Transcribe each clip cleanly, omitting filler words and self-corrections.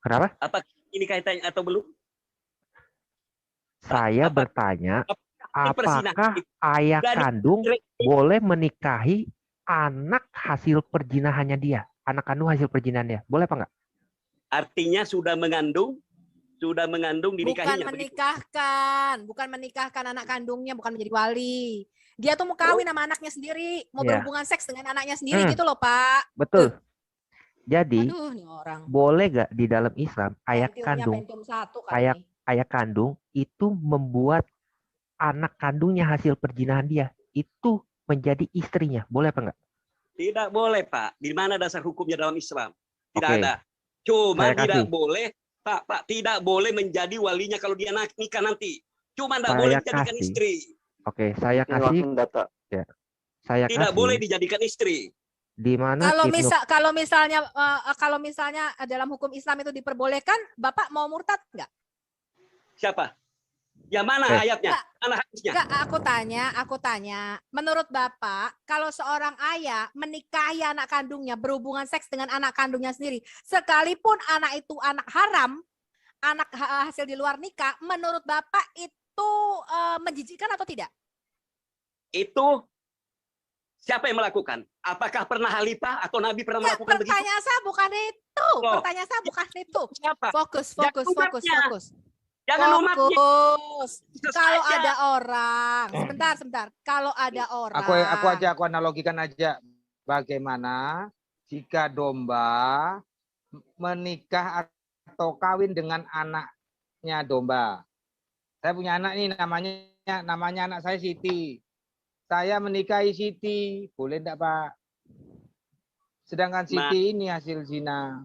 Kenapa? Apa ini kaitannya atau belum? Saya bertanya, apakah ayah Jadi, kandung boleh menikahi anak hasil perjinahannya dia? Anak kandung hasil perjinahan dia. Boleh apa enggak? artinya sudah mengandung dinikahinya. Bukan menikahkan anak kandungnya, bukan menjadi wali. Dia tuh mau kawin sama anaknya sendiri, mau berhubungan seks dengan anaknya sendiri gitu loh, Pak. Betul. Jadi, aduh, nih orang. boleh gak di dalam Islam ayah kandung itu membuat anak kandungnya hasil perjinahan dia itu menjadi istrinya, boleh apa enggak? Tidak boleh, Pak. Di mana dasar hukumnya dalam Islam? Tidak ada. Cuma tidak boleh, Pak, tidak boleh menjadi walinya kalau dia nikah nanti. Cuma tidak boleh dijadikan istri. Oke, saya kasih data. Ya. Tidak boleh dijadikan istri. Di mana kalau misalnya dalam hukum Islam itu diperbolehkan, Bapak mau murtad enggak? Siapa? Yang mana ayatnya? Mana hadisnya? Enggak, aku tanya. Menurut Bapak, kalau seorang ayah menikahi anak kandungnya, berhubungan seks dengan anak kandungnya sendiri, sekalipun anak itu anak haram, anak hasil di luar nikah, menurut Bapak itu menjijikkan atau tidak? Itu siapa yang melakukan? Apakah pernah Khalifah atau Nabi pernah melakukan begitu? Pertanyaan saya bukan itu. Pertanyaan saya bukan itu. Siapa? Fokus. Jangan fokus. Kalau ada orang, sebentar. Kalau ada orang. Aku analogikan aja. Bagaimana jika domba menikah atau kawin dengan anaknya domba? Saya punya anak nih, namanya anak saya Siti. Saya menikahi Siti, boleh enggak, Pak? Sedangkan Siti ini hasil zina.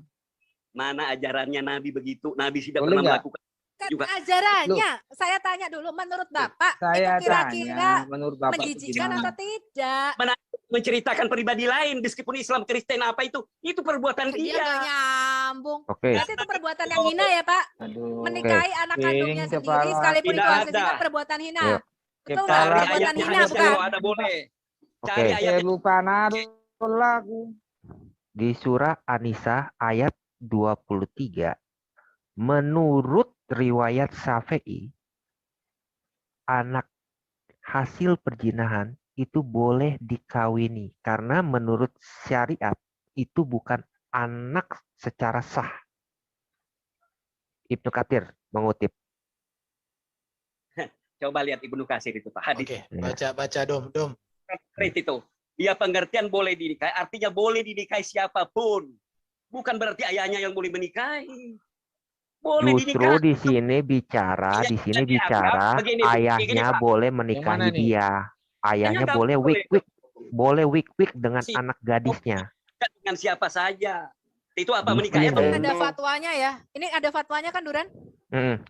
Mana ajarannya Nabi begitu? Nabi tidak boleh pernah melakukan juga. Ajarannya, saya tanya dulu, menurut Bapak itu kira-kira menjijikkan atau tidak? Menceritakan pribadi lain, meskipun Islam Kristen apa itu perbuatan dia. Nggak nyambung. Oke. Berarti itu perbuatan yang hina ya, Pak? Menikahi anak kandungnya sendiri, sekalipun itu hasilnya perbuatan hina. Betul nggak? Perbuatan hina bukan? Ada boleh. Cari ayat. Lupa lagu. Di surah An-Nisa ayat 23, menurut riwayat Syafi'i, anak hasil perjinahan itu boleh dikawini karena menurut syariat itu bukan anak secara sah. Ibnu Katsir mengutip. Coba lihat Ibnu Katsir itu, Pak. Hadis. Oke, baca Dom. Itu. Dia pengertian boleh dinikahi, artinya boleh dinikahi siapapun. Bukan berarti ayahnya yang boleh menikahi. Boleh Justru di sini bicara ayahnya boleh menikahi dia. Ayahnya boleh wik-wik dengan anak gadisnya. Dengan siapa saja. Itu apa menikahi? Ada fatwanya ya. Ini ada fatwanya kan, Duran?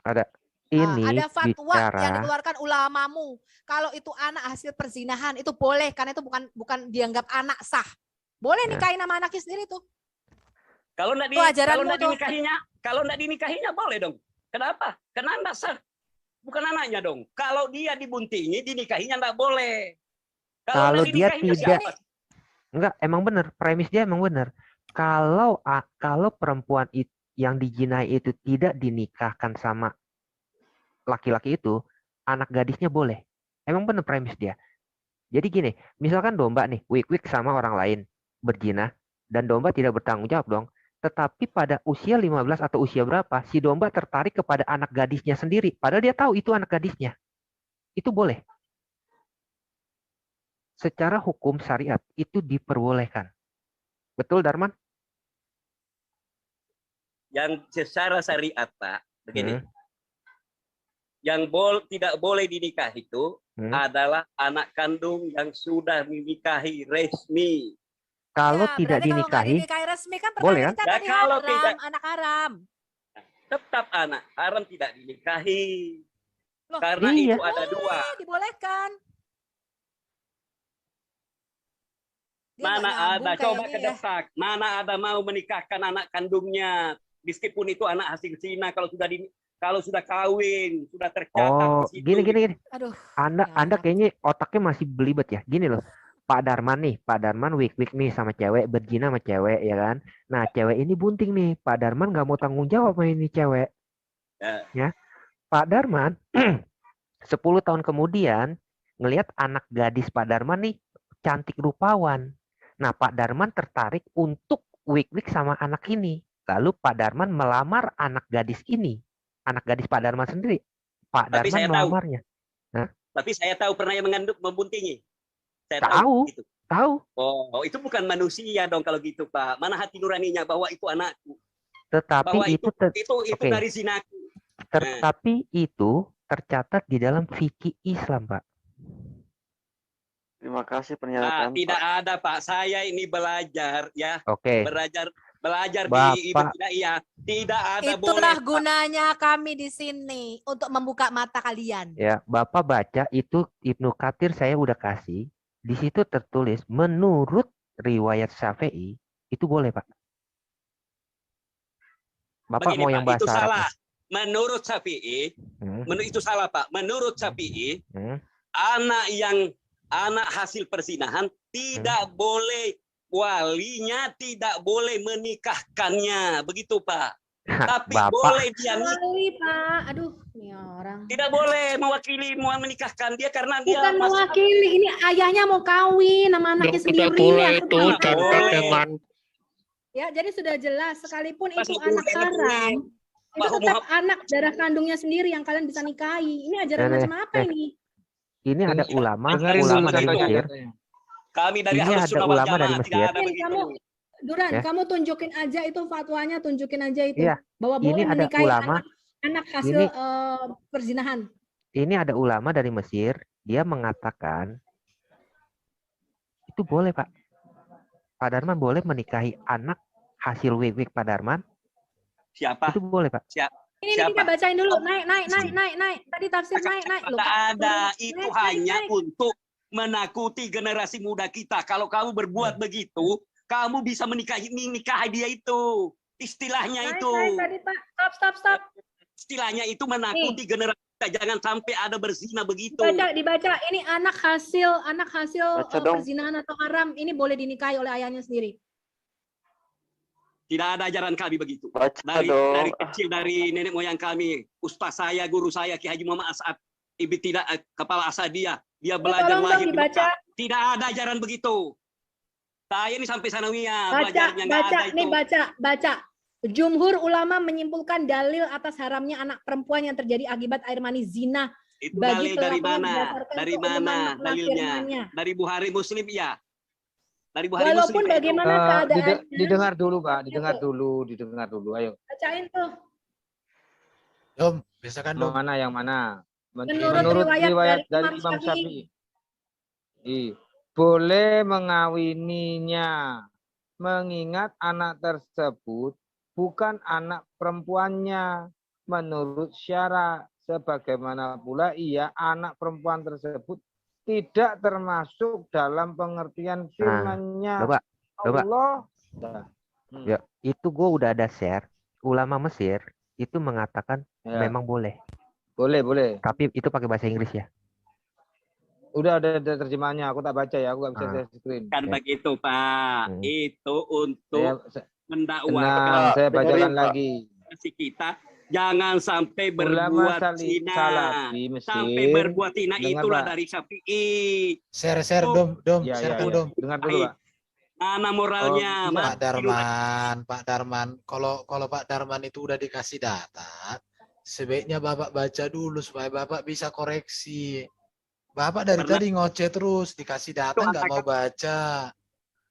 Ada. Ini ada fatwa yang dikeluarkan ulamamu. Kalau itu anak hasil perzinahan itu boleh karena itu bukan dianggap anak sah. Boleh nikahin nama anaknya sendiri tuh. Kalau enggak dinikahinya boleh dong. Kenapa? Karena anak sah. Bukan anaknya dong. Kalau dia dibuntingi, dinikahinya enggak boleh. Kalau dia tidak, enggak, emang benar. Premis dia emang benar. Kalau perempuan yang dijinai itu tidak dinikahkan sama laki-laki itu, anak gadisnya boleh. Emang benar premis dia. Jadi gini, misalkan domba nih, wik-wik sama orang lain, berzina, dan domba tidak bertanggung jawab dong. Tetapi pada usia 15 atau usia berapa, si domba tertarik kepada anak gadisnya sendiri. Padahal dia tahu itu anak gadisnya. Itu boleh. Secara hukum syariat, itu diperbolehkan. Betul, Darman? Yang secara syariat, Pak, begini. Yang tidak boleh dinikah itu adalah anak kandung yang sudah menikahi resmi. Kalau tidak dinikahi, resmi kan boleh kan? Ya, kalau tidak, anak haram. Tetap anak haram tidak dinikahi. Loh, karena itu ada dua. Dibolehkan. Mana ada, coba kedesak. Mana ada mau menikahkan anak kandungnya, meskipun itu anak hasil zina kalau sudah kawin, sudah tercatat. Gini. Aduh. Anda kayaknya otaknya masih belibet ya. Gini loh. Pak Darman nih, Pak Darman wik-wik nih sama cewek, berzina sama cewek ya kan. Nah, cewek ini bunting nih, Pak Darman nggak mau tanggung jawab sama ini cewek. Ya, Pak Darman 10 tahun kemudian ngelihat anak gadis Pak Darman nih cantik rupawan. Nah, Pak Darman tertarik untuk wik-wik sama anak ini. Lalu Pak Darman melamar anak gadis ini. Anak gadis Pak Darman sendiri. Pak Tapi Darman saya tahu. melamarnya. Tapi saya tahu pernah yang mengandung membuntingi. Saya Tahu. Gitu. Tahu. Oh, itu bukan manusia dong kalau gitu, Pak. Mana hati nuraninya bahwa itu anakku. Tetapi Bahwa itu itu dari zinaku. Tetapi itu tercatat di dalam fikih Islam, Pak. Terima kasih pernyataan Tidak Pak. ada, Pak. Saya ini belajar ya. Oke. Belajar Bapak, di Ibu tidak iya. Tidak ada Itulah boleh. gunanya kami di sini untuk membuka mata kalian. ya, Bapak baca itu Ibnu Katsir saya udah kasih. Di situ tertulis menurut riwayat Syafi'i itu boleh, Pak. Bapak Begini, mau Pak, yang bahasa itu Arab? salah. Menurut Syafi'i, itu salah, Pak. Menurut Syafi'i, anak hasil persinahan tidak boleh, walinya tidak boleh menikahkannya, begitu, Pak. Tapi Bapak, boleh dia Wali, Pak. Aduh, ini orang. tidak boleh mewakili mau menikahkan dia karena dia Bukan mewakili, ini ayahnya mau kawin sama anaknya Tidak sendiri. boleh Aku itu tahu. tanpa boleh. dengan Ya, jadi sudah jelas sekalipun Pas itu boleh, anak boleh. haram, itu Bahu tetap anak darah kandungnya sendiri yang kalian bisa nikahi. Ini ajaran macam apa ini? ini ada ulama Dengerin dulu dari contohnya. Mesir. Kami dari Ini Ahlus ada Sunnah wal ulama dari Jamaah Mesir. tidak ada Nih, begitu. kamu, Duran, Ya. kamu tunjukin aja itu fatwanya, tunjukin aja itu Iya, bahwa ini boleh ada menikahi ulama. anak hasil Ini- perzinahan. Ini ada ulama dari Mesir, dia mengatakan itu boleh, Pak. Pak Darman boleh menikahi anak hasil wik-wik Pak Darman. Siapa? Itu boleh, Pak. Ini kita bacain dulu. Naik. Tadi tafsir naik. Loh, Tidak Pak. ada. Naik, Itu naik, hanya naik. untuk menakuti generasi muda kita. Kalau kamu berbuat begitu, kamu bisa menikahi dia itu. Istilahnya itu. Naik tadi, Pak. Stop. Istilahnya itu menakuti generasi kita. Jangan sampai ada berzina begitu. Dibaca. Ini anak hasil Baca dong. perzinahan atau haram. Ini boleh dinikahi oleh ayahnya sendiri. Tidak ada ajaran kami begitu. Baca Dari dong. kecil, dari nenek moyang kami, ustaz saya, guru saya, Ki Haji Muhammad As'ad, Ibu tidak kepala Asadiyah, dia belajar tolong lahir dong di dibaca. Mekah. Tidak ada ajaran begitu. Saya ini sampai sanawiyah, belajarnya nggak ada itu. Nih baca. Jumhur ulama menyimpulkan dalil atas haramnya anak perempuan yang terjadi akibat air mani zina. Itu Bagi dalil dari pelakunya mana? berdasarkan Dari keumuman mana makna dalilnya? firmannya. Dari Bukhari Muslim ya. Dari Bukhari Walaupun Muslim. bagaimana keadaannya. Didengar dulu, Pak. Didengar dulu. Ayo. Bacain tuh. Dom, biasakan dom. Mana yang mana? Menurut riwayat dari dari Imam Imam Syafi'i. Boleh mengawininya, mengingat anak tersebut bukan anak perempuannya menurut syarak. Sebagaimana pula anak perempuan tersebut tidak termasuk dalam pengertian firman-Nya Coba. Allah. Ya, itu gue udah ada share. Ulama Mesir itu mengatakan memang boleh. Boleh. Tapi itu pakai bahasa Inggris ya. Udah ada terjemahannya. Aku tak baca ya. Aku nggak bisa share screen. Kan begitu, Pak. Itu untuk Tenang, mendakwakan saya bacakan Pak. lagi. kita. Jangan sampai Ulama berbuat zina. Salafi Mesir. Sampai berbuat zina Dengar, itulah Pak. dari Syafi'i. Share dom, Ya, share ya. dom. Dengar dulu, Pak. Mana moralnya? Oh, Pak Darman, kalau Pak Darman itu udah dikasih data, sebaiknya Bapak baca dulu supaya Bapak bisa koreksi. Bapak dari tadi ngoceh terus, dikasih data nggak mau baca.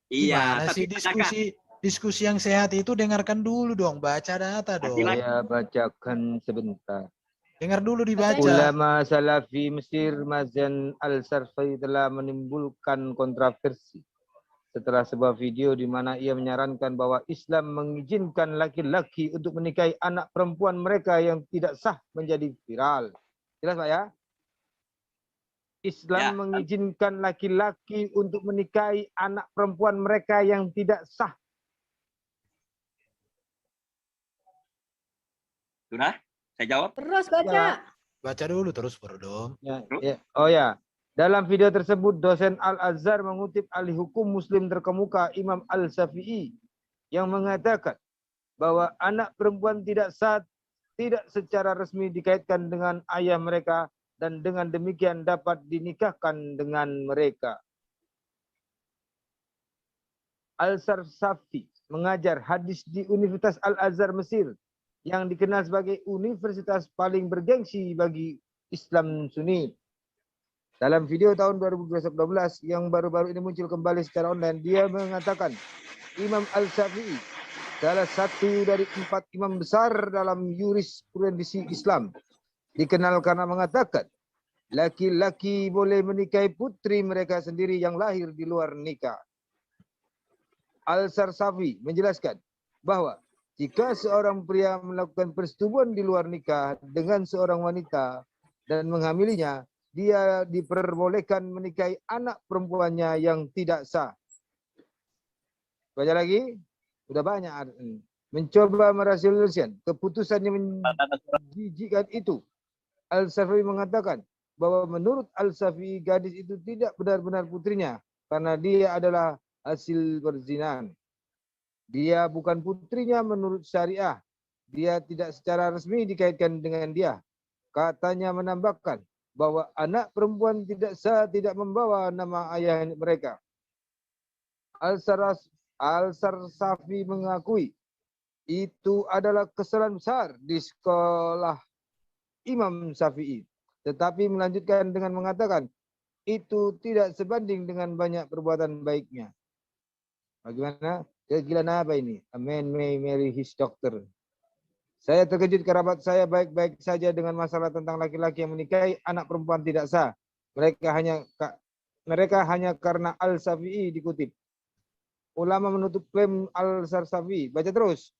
Iya, Gimana sih diskusi yang sehat itu dengarkan dulu dong, baca data dong. Saya bacakan sebentar. Dengar dulu dibaca. Ulama Salafi Mesir Mazan Al-Sarfi telah menimbulkan kontroversi setelah sebuah video di mana ia menyarankan bahwa Islam mengizinkan laki-laki untuk menikahi anak perempuan mereka yang tidak sah menjadi viral. Jelas, Pak ya? Islam mengizinkan laki-laki untuk menikahi anak perempuan mereka yang tidak sah. Sudah? Saya jawab. Terus baca. Baca dulu terus, Bro Dom. Oh ya. Dalam video tersebut, dosen Al-Azhar mengutip ahli hukum Muslim terkemuka Imam Al-Syafi'i yang mengatakan bahwa anak perempuan tidak secara resmi dikaitkan dengan ayah mereka dan dengan demikian dapat dinikahkan dengan mereka. Al-Sarsafi mengajar hadis di Universitas Al-Azhar Mesir yang dikenal sebagai universitas paling bergengsi bagi Islam Sunni. Dalam video tahun 2012 yang baru-baru ini muncul kembali secara online, dia mengatakan Imam Al-Syafi'i salah satu dari 4 imam besar dalam jurisprudensi Islam. Dikenal karena mengatakan laki-laki boleh menikahi putri mereka sendiri yang lahir di luar nikah. Al-Sarsafi menjelaskan bahwa jika seorang pria melakukan persetubuhan di luar nikah dengan seorang wanita dan menghamilinya, dia diperbolehkan menikahi anak perempuannya yang tidak sah. Baca lagi, sudah banyak. Mencoba merasionalisasikan keputusan yang menjijikkan itu. Al-Syafi'i mengatakan bahwa menurut Al-Syafi'i gadis itu tidak benar-benar putrinya karena dia adalah hasil perzinahan. Dia bukan putrinya menurut syariah. Dia tidak secara resmi dikaitkan dengan dia. Katanya menambahkan bahwa anak perempuan tidak membawa nama ayah mereka. Al-Sarsafi mengakui itu adalah kesalahan besar di sekolah Imam Syafi'i. Tetapi melanjutkan dengan mengatakan itu tidak sebanding dengan banyak perbuatan baiknya. Bagaimana? Kegilaan apa ini? A man may marry his doctor. Saya terkejut kerabat saya baik-baik saja dengan masalah tentang laki-laki yang menikahi anak perempuan tidak sah. Mereka hanya karena Al-Syafi'i dikutip. Ulama menutup klaim Al-Sarsafi. Baca terus.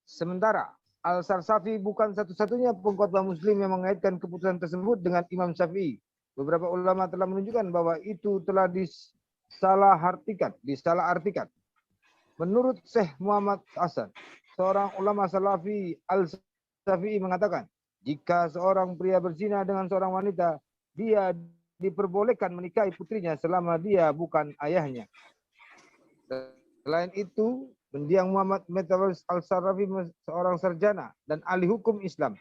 Sementara Al-Sarsafi bukan satu-satunya pengkhotbah Muslim yang mengaitkan keputusan tersebut dengan Imam Syafi'i. Beberapa ulama telah menunjukkan bahwa itu telah disalahartikan. Menurut Syekh Muhammad Hasan, seorang ulama Salafi, Al-Syafi'i mengatakan, jika seorang pria berzina dengan seorang wanita, dia diperbolehkan menikahi putrinya selama dia bukan ayahnya. Selain itu, mendiang Muhammad Metawalis Al-Sarafi, seorang sarjana dan ahli hukum Islam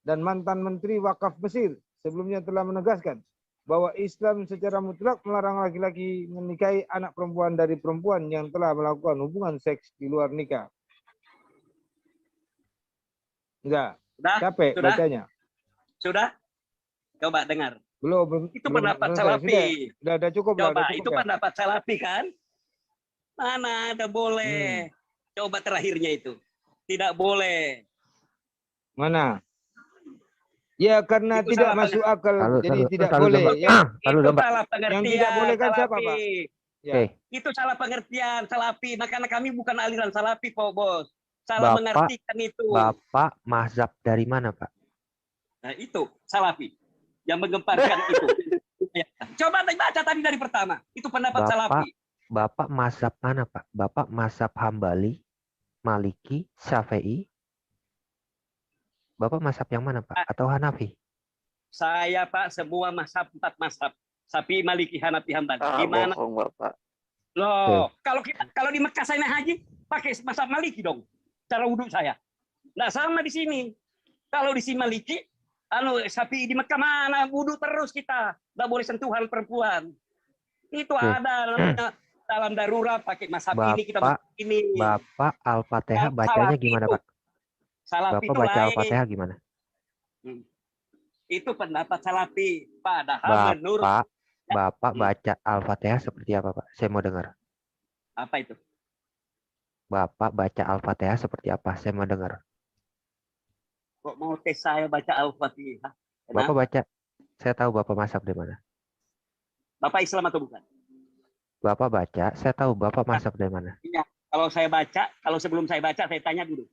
dan mantan menteri wakaf Mesir, sebelumnya telah menegaskan bahwa Islam secara mutlak melarang laki-laki menikahi anak perempuan dari perempuan yang telah melakukan hubungan seks di luar nikah. Enggak. Capek bacanya. Sudah? Coba dengar. Belum. Itu pendapat Salafi. Sudah cukup. Coba, cukup itu ya? pendapat Salafi kan? Mana ada boleh. Coba terakhirnya itu. Tidak boleh. Mana? Ya karena Itu tidak masuk akal, jadi tidak boleh. Itu salah pengertian. Yang tidak boleh kan siapa, Pak? Ya. Itu salah pengertian Salafi. Karena kami bukan aliran Salafi, Pak Bos. Salah mengertikan itu. Bapak mazhab dari mana, Pak? Nah, itu Salafi yang menggemparkan itu. Coba baca tadi dari pertama. Itu pendapat Salafi. Bapak mazhab mana, Pak? Bapak mazhab Hambali, Maliki, Syafi'i? Bapak mazhab yang mana, Pak? Atau Hanafi? Saya, Pak, semua mazhab, 4 mazhab. Syafi'i, Maliki, Hanafi, Hambali. Gimana? Bohong, Bapak. Loh, kalau di Mekah saya naik haji, pakai mazhab Maliki dong. Cara wudhu saya. Nggak sama di sini. Kalau di sini Maliki, Syafi'i di Mekah mana? Wudhu terus kita. Nggak boleh sentuhan perempuan. Itu ada namanya dalam darurat pakai mazhab ini, kita ini. Bapak Al-Fatihah bacanya gimana, Pak? Salafi Bapak baca Al-Fatihah gimana? Itu pendapat Salafi. Padahal menurut Bapak baca Al-Fatihah seperti apa, Pak? Saya mau dengar. Apa itu? Bapak baca Al-Fatihah seperti apa? Saya mau dengar. Kok mau tes saya baca Al-Fatihah? Bapak baca. Saya tahu Bapak mazhab di mana. Bapak Islam atau bukan? Bapak baca, saya tahu Bapak mazhab dari mana. Iya, kalau saya baca, kalau sebelum saya baca, saya tanya dulu.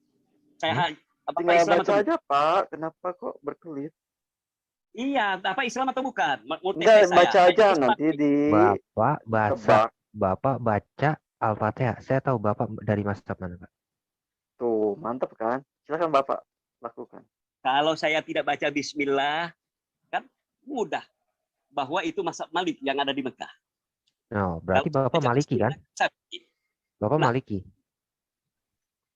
Saya Bapak Islam baca aja, Pak. Kenapa kok berkelit? Iya, Bapak Islam atau bukan? Enggak, baca aja nanti di Bapak baca Al-Fatihah. Saya tahu Bapak dari mazhab mana, Pak. Tuh, mantap kan? Silakan Bapak lakukan. Kalau saya tidak baca bismillah, kan mudah. bahwa itu mazhab Malik yang ada di Mekah. Oh, berarti Kalau Bapak baca Maliki kan? Syafi'i. Bapak Nah. Maliki.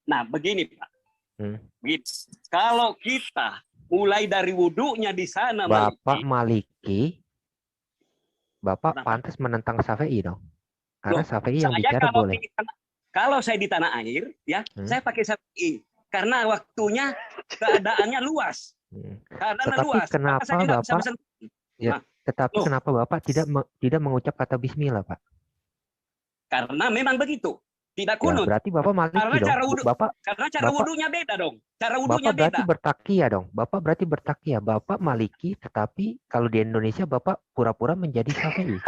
Nah, begini Pak. Hmm. Begini. Kalau kita mulai dari wudhunya di sana Bapak Maliki, Maliki, Bapak Kenapa? pantas menentang Syafi'i dong. Karena Loh, Syafi'i yang saya bicara boleh. kalau saya di tanah air, ya, Hmm. saya pakai Syafi'i karena waktunya keadaannya luas. Hmm. Keadaannya Tetapi luas. kenapa Maka saya nggak bisa Bapak- bersentuh. Ya, Nah, tetapi loh. kenapa Bapak tidak mengucap kata Bismillah, Pak? Karena memang begitu. Tidak Ya, kunut. berarti Bapak Maliki Karena dong. cara wudhu, Bapak karena cara Bapak- wudhunya beda dong. Cara wudhunya Bapak berarti beda. bertakiyah dong. Bapak berarti bertakiyah. Bapak Maliki, tetapi kalau di Indonesia Bapak pura-pura menjadi Syafi'i.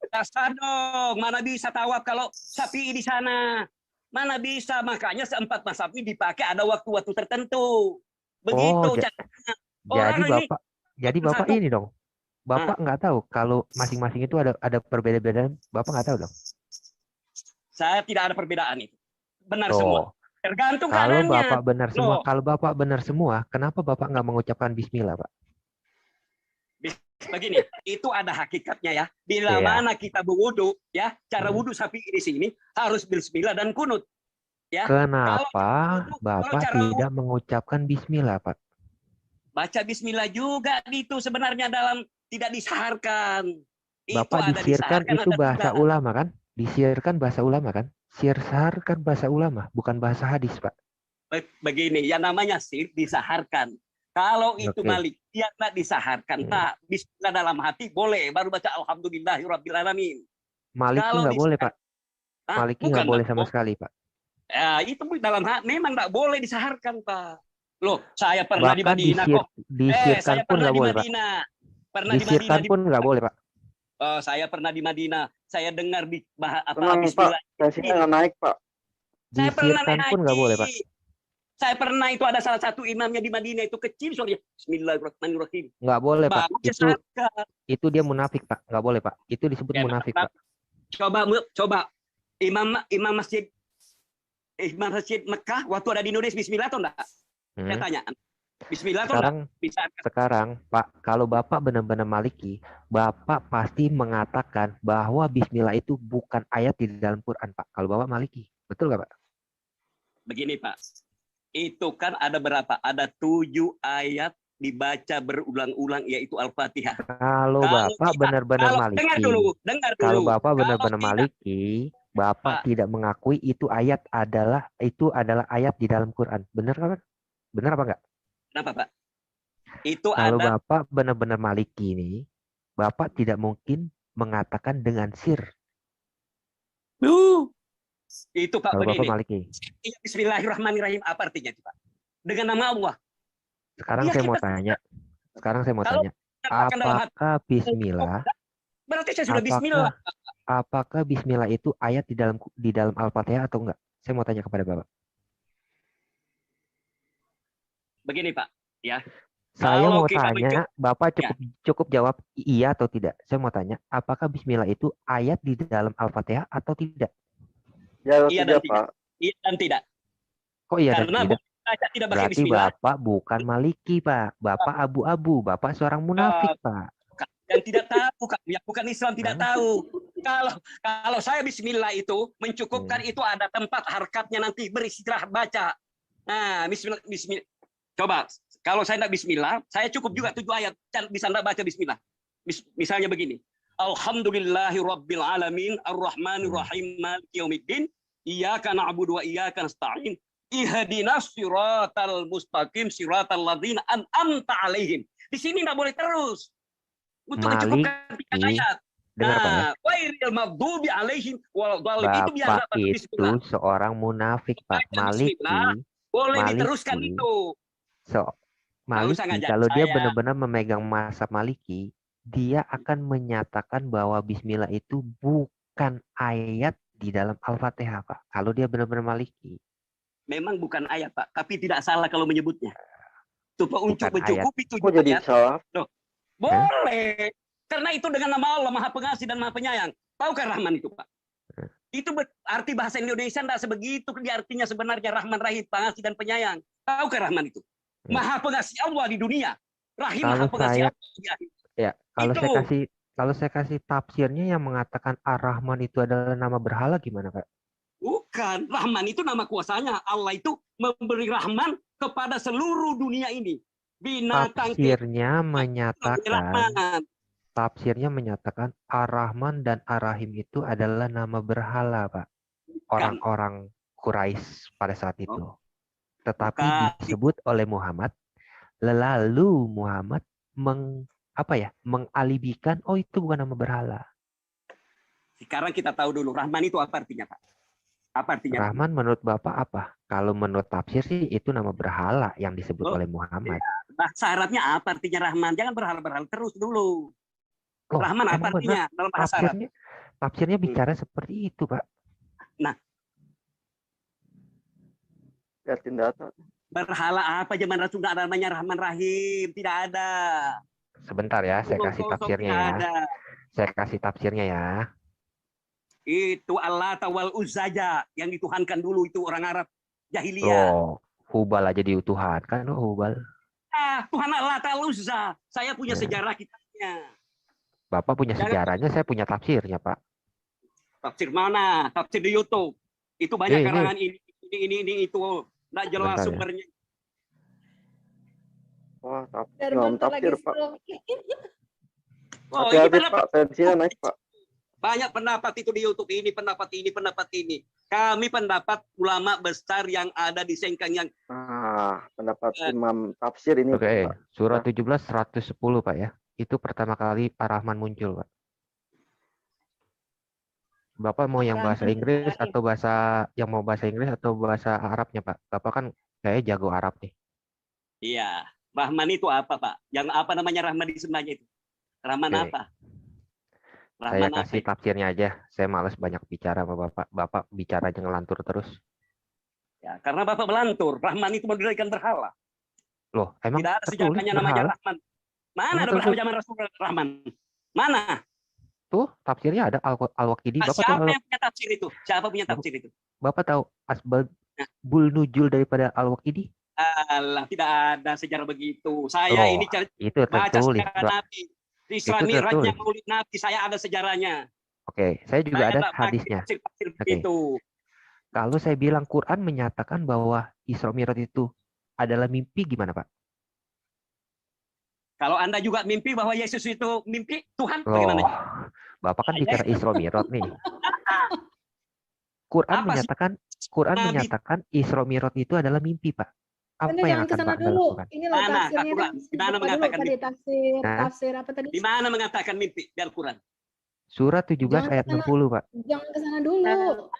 Dasar dong. Mana bisa tawaf kalau Syafi'i di sana? Mana bisa? Makanya seempat mazhab ini dipakai ada waktu-waktu tertentu. Begitu Oh, caranya. Orang Jadi ini Bapak satu. ini dong. Bapak nggak tahu kalau masing-masing itu ada perbedaan-perbedaan. Bapak nggak tahu dong. Saya tidak ada perbedaan itu. Benar Tuh. semua. Tergantung Kalau keadaannya. Bapak benar semua, Loh. kalau Bapak benar semua, kenapa Bapak nggak mengucapkan Bismillah, Pak? Begini, itu ada hakikatnya ya. Bila Iya. mana kita berwudu, ya, cara Hmm. wudu Syafi'i di sini harus bismillah dan kunut. Ya. Kenapa kalau Bapak cara tidak mengucapkan Bismillah, Pak? Baca bismillah juga itu sebenarnya dalam tidak disaharkan. Bapak ada disiarkan disaharkan, itu ada bahasa tidak. ulama kan? Disiarkan bahasa ulama kan? Siarkan bahasa ulama, bukan bahasa hadis, Pak. Begini, yang namanya sir disaharkan. Kalau itu Oke. Malik, dia tidak disaharkan. Nah, bismillah dalam hati boleh, baru baca alhamdulillahirabbil alamin. Maliki Kalau nggak boleh, Pak. Hah? Maliki Bukan, nggak boleh Pak. sama sekali, Pak. Ya, itu dalam hati memang tidak boleh disaharkan, Pak. Loh, saya pernah di Bahkan Madinah kok. disirkan Saya pun pernah nggak di boleh, Pak. Madinah. Pernah di Disirkan Madinah. pun nggak boleh, Pak. Saya pernah di Madinah. Saya dengar Tenang, bismillah. Pak. Tensinya nggak naik, Pak. Saya pernah Disirkan naik pun nggak boleh, Pak. haji. Saya pernah itu ada salah satu imamnya di Madinah itu kecil soalnya. Bismillahirrahmanirrahim. Nggak boleh, Pak. Bagus disaharkan. Itu dia munafik, Pak. Nggak boleh, Pak. Itu disebut Ya, munafik, Pak. Pak. Coba imam masjid Mekah waktu ada di Indonesia bismillah atau enggak? Saya tanya. Bismillah atau enggak? Sekarang, Pak, kalau Bapak benar-benar Maliki, Bapak pasti mengatakan bahwa Bismillah itu bukan ayat di dalam Quran, Pak. Kalau Bapak Maliki, betul nggak, Pak? Begini, Pak. Itu kan ada berapa? Ada 7 ayat dibaca berulang-ulang yaitu Al-Fatihah. Kalau Bapak benar-benar Maliki, dengar dulu. kalau Bapak benar-benar Kalau tidak, Maliki, Bapak Pak. tidak mengakui itu adalah ayat di dalam Quran. Benar nggak, Pak? Benar apa enggak? Kenapa, Pak? Itu Kalau ada Bapak benar-benar Maliki ini, Bapak tidak mungkin mengatakan dengan sir. itu Pak Kalau Bapak begini. Maliki. Bismillahirrahmanirrahim apa artinya itu, Pak? Dengan nama Allah. Sekarang Ya, saya mau kita- tanya. Kalau tanya. katakan dalam hati, Apakah Bismillah? berarti saya sudah bismillah. Apakah Bismillah itu ayat di dalam Al-Fatihah atau enggak? Saya mau tanya kepada Bapak. Begini, Pak. Ya. Saya Kalau mau kita tanya, Bapak cukup jawab iya atau tidak. Saya mau tanya, apakah Bismillah itu ayat di dalam Al-Fatihah atau tidak? Ya, Iya dan tidak, tidak. Pak. Iya dan tidak. Kok iya dan Karena tidak? saya tidak pakai Berarti bismillah. Bapak bukan Maliki, Pak. Bapak abu-abu. Bapak seorang munafik, Pak. Yang tidak tahu, yang bukan Islam tidak tahu. Kalau saya bismillah itu mencukupkan itu ada tempat harkatnya nanti beristirahat baca. Nah, bismillah. Coba, kalau saya tidak bismillah, saya cukup juga 7 ayat bisa anda baca bismillah. Misalnya begini. Alhamdulillahirabbil alamin arrahmanirrahim maliki yaumiddin iyyaka na'budu wa iyyaka nasta'in ihdinas siratal mustaqim siratal ladzina an'amta 'alaihim. Di sini enggak boleh terus. Untuk mencukupkan 3 ayat. Dengar, Pak, ya? Wairil maghdubi 'alaihim waladhdallin itu biasa Bapak itu seorang munafik, Pak. Maliki. Boleh Maliki. diteruskan itu. Maliki, kalau dia benar-benar memegang mazhab Maliki, dia akan menyatakan bahwa Bismillah itu bukan ayat di dalam Al-Fatihah, Pak. Kalau dia benar-benar Maliki. Memang bukan ayat, Pak, tapi tidak salah kalau menyebutnya. Untuk mencukupi 7 Kok jadi ayat. salah? Loh, boleh. Karena itu dengan nama Allah Maha Pengasih dan Maha Penyayang. Tahukah Rahman itu, Pak? Itu arti bahasa Indonesia tidak sebegitu artinya sebenarnya Rahman Rahim, Pengasih dan Penyayang. Tahukah Rahman itu? Maha Pengasih Allah di dunia. Rahim Maha Pengasih Allah di akhir. Ya, Itu. kalau saya kasih tafsirnya yang mengatakan Ar-Rahman itu adalah nama berhala gimana, Pak? Bukan. Rahman itu nama kuasanya. Allah itu memberi rahman kepada seluruh dunia ini. Binatang Tafsirnya rahman. menyatakan Ar-Rahman dan Ar-Rahim itu adalah nama berhala, Pak. Orang-orang Quraisy pada saat itu. Tetapi Bukan. disebut oleh Muhammad, lalu Muhammad mengalibikan, oh itu bukan nama berhala. Sekarang kita tahu dulu Rahman itu apa artinya, Pak? Apa artinya? Rahman menurut Bapak apa? Kalau menurut tafsir sih itu nama berhala yang disebut oleh Muhammad. Bahasa Arabnya apa artinya Rahman? Jangan berhala-berhala terus dulu. Rahman apa artinya dalam bahasa Arab? Tafsirnya bicara seperti itu, Pak. Nah, Liatin data. berhala apa zaman Rasul nggak ada namanya Rahman Rahim, tidak ada. Sebentar ya, saya kasih tafsirnya ya. Saya kasih tafsirnya ya. Itu Allah wal Uzzaja yang dituhankan dulu itu orang Arab jahiliyah. Oh, Hubal aja dituhankan, Hubal. Tuhan Allah wal Uzza. Saya punya sejarah kitabnya. Bapak punya sejarahnya, saya punya tafsirnya, Pak. Tafsir mana? Tafsir di YouTube. Itu banyak karangan ini itu nggak jelas Bentar, sumbernya. Wah, Darman tafsir, lagi Pak. strong. Oh, ini Hati-hati, pendapat. Pak. Tensinya naik, Pak. Banyak pendapat itu di YouTube ini, pendapat ini. Kami pendapat ulama besar yang ada di Sengkang yang Pendapat Imam tafsir ini. Oke, Pak. surah 17 110, Pak ya. Itu pertama kali Ar-Rahman muncul, Pak. Bapak mau yang bahasa Inggris atau bahasa Arabnya, Pak? Bapak kan kayak jago Arab nih. Iya, Rahman itu apa, Pak? Yang apa namanya Rahman di sebenarnya itu? Rahman Oke. apa? Saya Rahman kasih tafsirnya aja. Saya males banyak bicara sama Bapak. Bapak bicara aja ngelantur terus. Ya, karena Bapak belantur. Rahman itu mendirikan berhala. Loh, emang Tidak ada tertulis sejarahnya namanya berhala? Rahman. Mana Emang ada berhala zaman Rasul Rahman? Mana? Tuh, tafsirnya ada Al-Waqidi. Bapak Siapa tahu, yang punya tafsir itu? Siapa punya tafsir itu? Bapak tahu asbabul nuzul daripada Al-Waqidi? Alah, tidak ada sejarah begitu. Saya ini itu baca tertulis, sejarah Pak. Nabi. Islam Itu Mi'rajnya tertulis. Maulid Nabi, saya ada sejarahnya. Oke, saya juga Saya ada nggak pakai hadisnya. tafsir Oke. begitu. Kalau saya bilang Quran menyatakan bahwa Isra Mi'raj itu adalah mimpi, gimana, Pak? Kalau Anda juga mimpi bahwa Yesus itu mimpi, Tuhan Loh, bagaimana? Bapak kan bicara Isra Mi'raj nih. Quran Apa sih? menyatakan Isra Mi'raj itu adalah mimpi, Pak. Apa Anda yang jangan akan kesana Pak dulu. lakukan? Ini loh Mana? tafsirnya Quran. kan. Di mana Lupa dulu mengatakan tadi mimpi? tafsir apa tadi? Di mana mengatakan mimpi di Al-Quran? Surat 17 ayat 60, Pak. Jangan kesana dulu.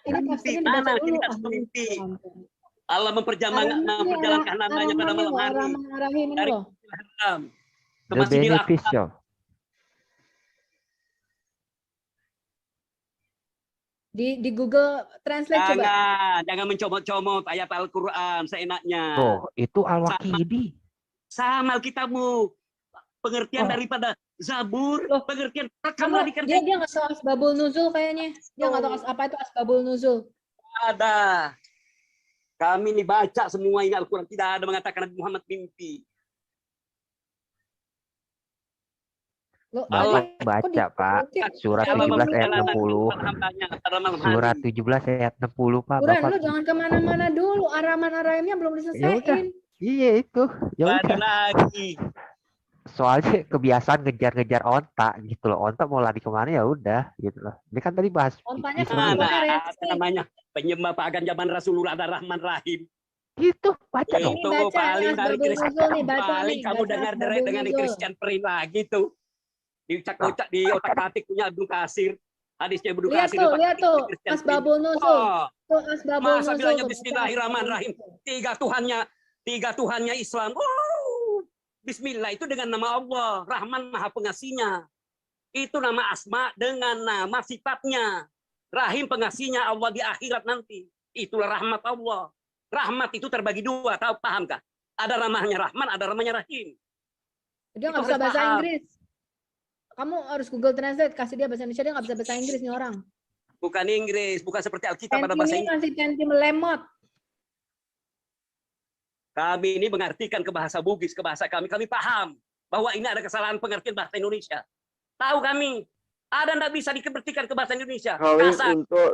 Ini tafsirnya Mana? dibaca Ini dulu. tak suka mimpi. Ampun. Allah memperjalankan namanya pada malam hari. Ar-Rahim ini Dari loh. haram ke The Masjidil Aqsa. beneficial. Di Google Translate coba. Jangan mencomot-comot ayat Al-Quran seenaknya. Tuh, itu Al-Waqidi. Sama Alkitabmu. Pengertian daripada Zabur, Loh. pengertian Kamu dia nggak tahu asbabul nuzul kayaknya. Dia nggak tahu apa itu asbabul nuzul. ada. Kami ini baca semua ini Al-Quran. Tidak ada mengatakan Nabi Muhammad mimpi. Loh, Bapak baca, Pak. Surat Allah 17 ayat 60. hambanya pada malam hari. Surat 17 ayat 60, Pak. Quran, Bapak. lu jangan kemana-mana dulu. Ar-Rahimnya belum diselesaikan. Iya itu. Ya Lari udah. lagi. Soalnya kebiasaan ngejar-ngejar onta gitu loh. Onta mau lari kemana ya udah gitu loh. Ini kan tadi bahas Ontanya Isra kemana? Mi'raj. Ada namanya penyembah pagan zaman Rasulullah ada Rahman Rahim. Gitu, baca Ini dong. Itu baca, paling ini dari asbabul Kristen. nuzul nih, baca Paling nih, kamu baca dengar asbabul deret dengan di nuzul. Christian Prin lagi tuh. Dicak-kocak di otak-atik punya Abdul Kasir. Hadisnya Abdul Lihat Kasir. tuh, otak-atik lihat tuh. Christian Prin. Asbabul nuzul. Oh, Tuh asbabul masa nuzul. bilangnya tuh, baca Bismillahirrahmanirrahim. Tiga Tuhannya Islam. Oh, Bismillah itu dengan nama Allah. Rahman Maha Pengasihnya. Itu nama asma dengan nama sifatnya. Rahim pengasihnya Allah di akhirat nanti. Itulah rahmat Allah. Rahmat itu terbagi dua. Tahu paham kah? Ada namanya Rahman, ada namanya Rahim. Dia Itu nggak bisa harus bahasa paham. Inggris. Kamu harus Google Translate, kasih dia bahasa Indonesia, dia nggak bisa bahasa Inggris nih orang. Bukan Inggris, bukan seperti Alkitab pada bahasa Tensi ini Inggris. masih tensi melemot. Kami ini mengartikan ke bahasa Bugis, ke bahasa kami paham. bahwa ini ada kesalahan pengertian bahasa Indonesia. Tahu kami. Ada nggak bisa dikebertikan ke bahasa Indonesia? Kawin Kasar. untuk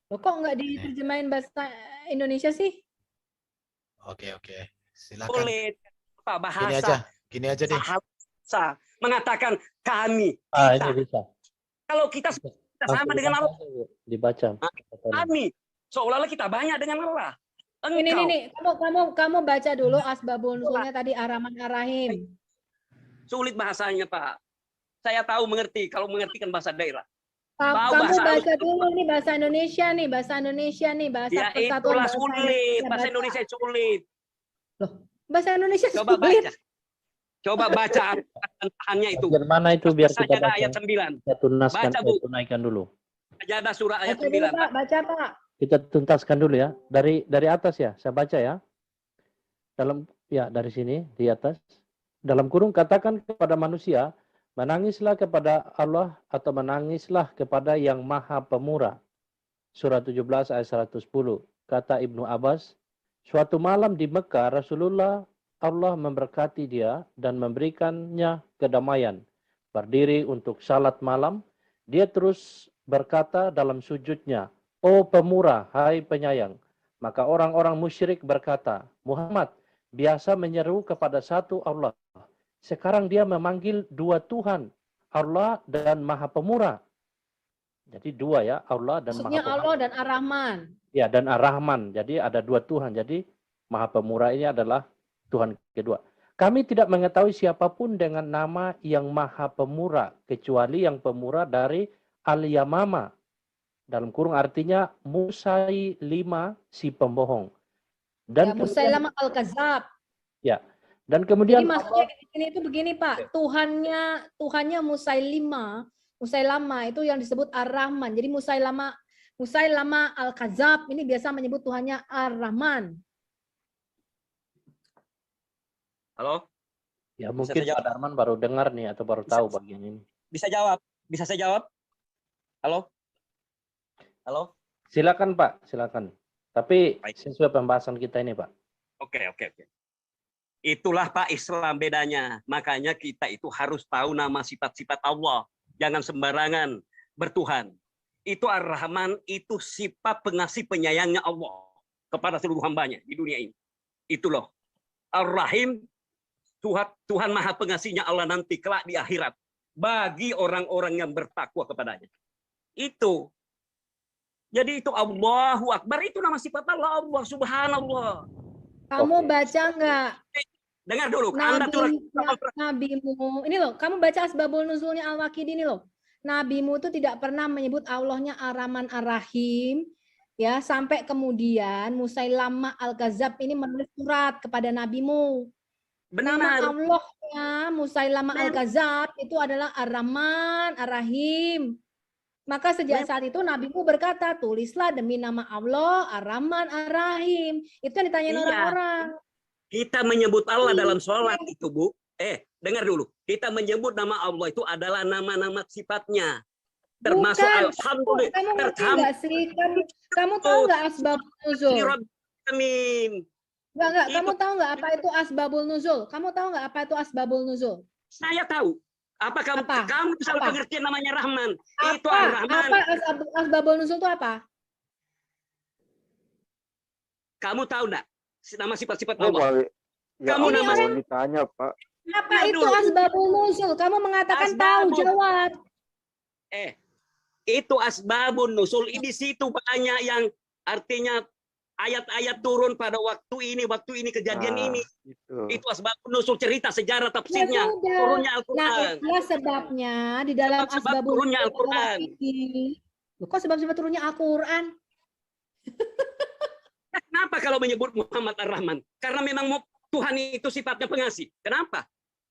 Loh, kok nggak diterjemahin bahasa Indonesia sih? Oke, silakan. Boleh Pak Gini aja, bahasa. gini aja deh. Bahasa mengatakan kami. Ini Kita. bisa. Kalau kita sama dengan Allah, Dibaca. kami. Seolah-olah kita banyak dengan Allah. Engkau. Ini, kamu baca dulu asbabun nuzulnya tadi Ar-Rahman Ar-Rahim. Sulit bahasanya, Pak. Saya tahu mengerti kalau mengertikan bahasa daerah. Kamu bahasa baca dulu nih bahasa Indonesia nih, bahasa Ya Persatuan itulah Bahasa sulit. Indonesia. Bahasa Indonesia sulit. Bahasa Indonesia Coba sulit. baca. Coba baca tahannya itu. Bagian mana itu biar kita Sajadah baca. ayat 9. Kita tunaskan, Baca, Bu. tunaikan dulu. Sajadah surah ayat Baca dulu, 9. Pak. Baca, Pak. Kita tuntaskan dulu ya. Dari atas ya, saya baca ya. Dari sini di atas. Dalam kurung katakan kepada manusia, menangislah kepada Allah atau menangislah kepada Yang Maha Pemurah. Surah 17 ayat 110. Kata Ibnu Abbas, suatu malam di Mekah Rasulullah Allah memberkati dia dan memberikannya kedamaian. Berdiri untuk salat malam, dia terus berkata dalam sujudnya, "Oh Pemurah, hai penyayang." Maka orang-orang musyrik berkata, "Muhammad biasa menyeru kepada satu Allah. Sekarang dia memanggil dua Tuhan, Allah dan Maha Pemurah." Jadi dua ya, Allah dan Maksudnya Maha Pemurah. Allah dan Ar-Rahman. Ya, dan Ar-Rahman. Jadi ada dua Tuhan. Jadi Maha Pemurah ini adalah Tuhan kedua. Kami tidak mengetahui siapapun dengan nama yang Maha Pemurah, kecuali yang pemurah dari Al-Yamama. Dalam kurung artinya Musailima si pembohong. Dan Ya, Musailama Al-Kadzab. Ya. Dan kemudian Jadi maksudnya di sini itu begini, Pak. Tuhannya Musailima itu yang disebut Ar-Rahman. Jadi Musailama Al-Kadzab ini biasa menyebut Tuhannya Ar-Rahman. Halo? ya mungkin Pak Darman baru dengar nih atau baru tahu bagian ini. Bisa jawab? Bisa saya jawab? Halo? Halo? Silakan Pak, silakan. Tapi Baik. sesuai pembahasan kita ini Pak. Oke. Itulah Pak Islam bedanya. Makanya kita itu harus tahu nama sifat-sifat Allah. Jangan sembarangan bertuhan. Itu Ar-Rahman, itu sifat pengasih penyayangnya Allah kepada seluruh hambanya di dunia ini. Itu loh. Ar-Rahim, Tuhan Maha Pengasihnya Allah nanti kelak di akhirat. Bagi orang-orang yang bertakwa kepadanya. Itu. Jadi itu Allahu Akbar. Itu nama sifat Allah. Allah Subhanallah. Kamu baca nggak? Dengar dulu. Anda Nabimu. Ini loh, kamu baca asbabul nuzulnya Al-Waqidi ini loh. Nabimu itu tidak pernah menyebut Allahnya Ar-Rahman Ar-Rahim. Ya, sampai kemudian Musailama Al-Kadzab ini menulis surat kepada nabimu. Nama Benar. Allahnya Musailama Al-Kadzab itu adalah Ar-Rahman Ar-Rahim. Maka sejak saat itu nabimu berkata, tulislah demi nama Allah Ar-Rahman Ar-Rahim. Itu yang ditanyain Iya. orang-orang. Kita menyebut Allah dalam sholat itu, Bu. Dengar dulu. Kita menyebut nama Allah itu adalah nama-nama sifatnya. Termasuk Bukan. Alhamdulillah. Kamu ngerti nggak sih? Kamu tahu nggak asbabul nuzul? Amin. Enggak. Kamu Itu- tahu nggak apa itu asbabul nuzul? Kamu tahu nggak apa itu asbabul nuzul? Saya tahu. Apa kamu salah Apa? pengertian namanya Rahman? Itu Apa Ar-Rahman. asbabul nuzul itu apa? Kamu tahu enggak nama sifat-sifat Oh, Allah? balik. Ya, Kamu Allah, nama- mau ditanya, Pak. Apa Dengar itu dulu. asbabul nuzul? Kamu mengatakan tahu, Asbabul. jawab. Itu asbabun nusul. Di situ banyak yang artinya ayat-ayat turun pada waktu ini kejadian Nah, ini. Itu. Itu asbabun nusul, cerita sejarah tafsirnya. Ya sudah. Turunnya Nah, Al-Quran. itulah sebabnya di dalam Sebab asbabul turunnya nuzul Al-Quran. ini. Loh, kok sebab-sebab turunnya Al-Quran? Kenapa kalau menyebut Muhammad Ar-Rahman? Karena memang Tuhan itu sifatnya pengasih. Kenapa?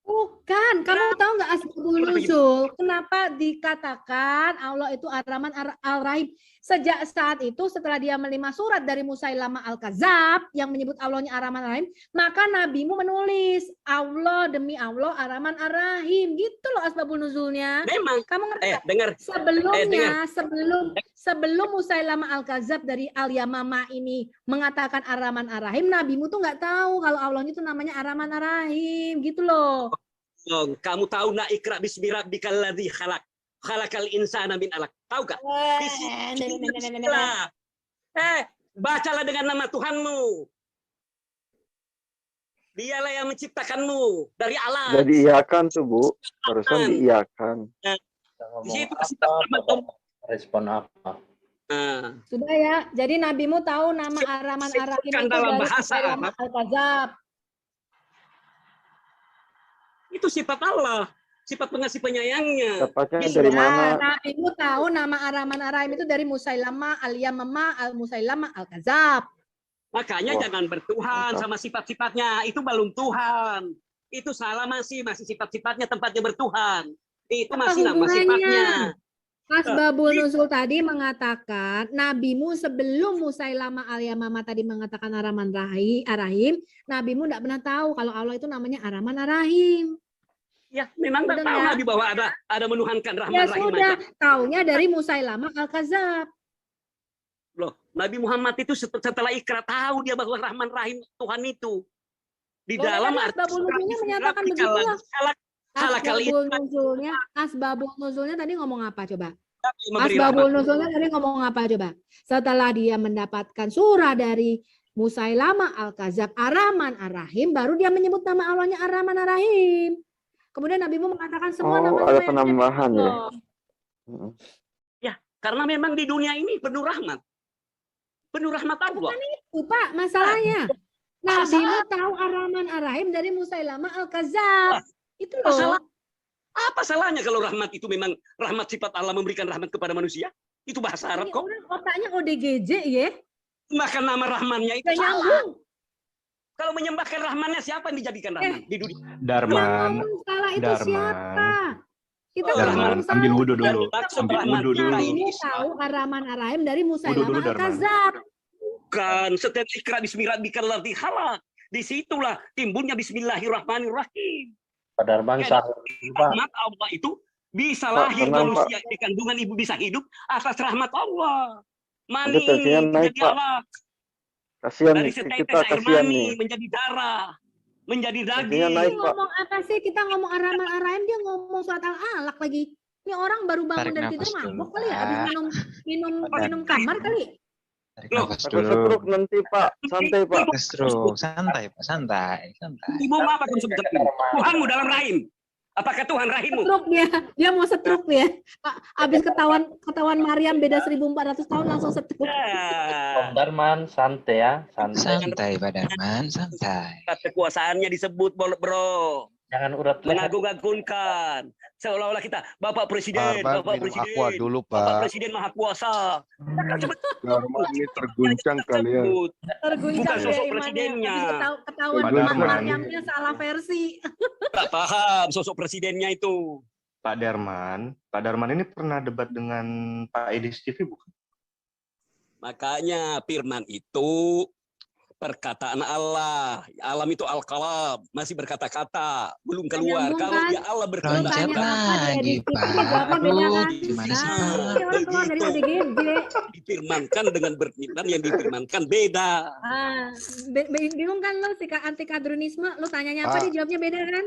Bukan, kamu tahu nggak asbabul nuzul? Kenapa dikatakan Allah itu Ar-Rahman Ar-Rahim? Sejak saat itu setelah dia menerima surat dari Musailama Al-Kadzab yang menyebut Allahnya Ar-Rahman Ar-Rahim, maka nabimu menulis Allah demi Allah Ar-Rahman Ar-Rahim. Gitu loh asbabul nuzulnya. Memang. Kamu ngerti nggak? Dengar. Sebelum Musailama Al-Kadzab dari Al-Yamama ini mengatakan Ar-Rahman Ar-Rahim, nabimu tuh nggak tahu kalau Allahnya itu namanya Ar-Rahman Ar-Rahim, gitu loh. Kamu tahu nak ikra bismi rabbikal ladzi khalaq. Khalaqal insana min alaq. Tahu gak? Bismillah. Bacalah dengan nama Tuhanmu. Dialah yang menciptakanmu dari alam. Udah diiyakan tuh, Bu. Barusan diiyakan. Di situ kasih Respon apa? Sudah ya. Jadi nabimu tahu nama Ar-Rahman Ar-Rahim itu dalam dari bahasa Musailama Arab. Al-Kadzab. Itu sifat Allah, sifat pengasih penyayangnya. Tepatnya Bisa. dari mana? Nabimu tahu nama Ar-Rahman Ar-Rahim itu dari Musailama Al-Yamama Al-Musailama Al-Kadzab. Makanya Wah, jangan bertuhan mantap. sama sifat-sifatnya. Itu belum Tuhan. Itu salah masih sifat-sifatnya tempatnya bertuhan. Itu Apa masih nama hubungannya? sifatnya. Asbabul Nuzul tadi mengatakan nabimu sebelum Musailama Al-Yamama tadi mengatakan Ar-Rahman Ar-Rahim, nabimu tidak pernah tahu kalau Allah itu namanya Ar-Rahman Ar-Rahim. Ya, memang Sudah tak tahu ya? Nabi bahwa ada menuhankan Rahman Ya Rahim sudah, aja. taunya dari Musailama Al-Kadzab. Loh, Nabi Muhammad itu setelah ikrar tahu dia bahwa Rahman Rahim Tuhan itu. Di Boleh dalam kan Asbabul Nuzulnya menyatakan begitulah. Asbabul Nuzulnya tadi ngomong apa coba? Asbabul Nuzulnya tadi ngomong apa coba? Setelah dia mendapatkan surah dari Musailama Al-Kadzab Ar-Rahman Ar-Rahim, baru dia menyebut nama Allahnya Ar-Rahman Ar-Rahim. Kemudian Nabimu mengatakan semua nama-nama ada yang penambahan ya. Allah. Ya, karena memang di dunia ini penuh rahmat. Penuh rahmat Allah. Itu Pak masalahnya. Nabimu tahu Ar-Rahman Ar-Rahim dari Musailama Al-Kadzab. Itu Masalah. loh. Apa salahnya kalau rahmat itu memang rahmat sifat Allah memberikan rahmat kepada manusia? Itu bahasa Arab Ini kok. orang otaknya ODGJ ya. Maka nama rahmannya itu Gak salah. nyambung. Kalau menyembahkan rahmannya siapa yang dijadikan rahman di dunia? Darman, Yang salah itu Darman. siapa? Kita Darman, ngomong salah. ambil wudhu dulu. Maksud Ambil rahman wudhu kita dulu. ini Nabimu tahu Ar-Rahman Ar-Rahim dari Wudhu Musailama dulu, Darman. Al-Kadzab. Bukan. Setiap ikra bismi rabbikal ladzi khalaq. Disitulah timbulnya Bismillahirrahmanirrahim. Pak Darman Ya, sah. Pak. Rahmat Allah itu bisa Pak, lahir tenang, manusia di kandungan ibu bisa hidup atas rahmat Allah. Mani Udah, tensinya naik, menjadi Pak. alat. Kasihan Dari kita, setetes air kasihan mani nih. menjadi darah, menjadi Tensinya daging. naik, Ini Pak. ngomong apa sih? Kita ngomong Ar-Rahman Ar-Rahim, dia ngomong surat Al-Alaq lagi. Ini orang baru bangun Tarik dari nafas tidur dulu, mabok kali ya, habis Pak. minum kamar kali. Tarik Loh, nafas Takut dulu. stroke nanti, Pak. Santai, Pak. Stroke, santai, Pak, santai, santai. Ibu apa kamu sebut Tuhanmu dalam rahim? Apakah Tuhan rahimmu? Stroke dia mau stroke dia. Habis ketahuan Maryam beda 1400 tahun langsung stroke. Pak Darman santai ya, santai. Santai, Pak Darman, santai. Kekuasaannya disebut bro. Jangan urat leher. Mengagung-agungkan. Seolah-olah kita Bapak Presiden, Darman, Bapak minum Presiden. aqua dulu, Bapak Pak. Presiden Maha Kuasa. Darman ini terguncang kalian. Terguncang Bukan dia sosok imannya. presidennya. Habis ketahuan Pak Imam Darman. Maryamnya salah versi. Tak paham sosok presidennya itu. Pak Darman ini pernah debat dengan Pak Idris TV bukan? Makanya firman itu perkataan Allah. Alam itu al-kalam, masih berkata-kata, belum keluar. nyambung Kalau kan? dia Allah Lu Loncat tanya berkata-kata, apa dia lagi, di TV, Pak. jawabnya beda kan? Gimana sih, Nah, Pak? Ini orang keluar dari begitu. ODGJ. Difirmankan dengan berfirman yang difirmankan beda. Bingung kan lo si anti kadrunisme, lo tanyanya apa Pak. dia jawabnya beda kan?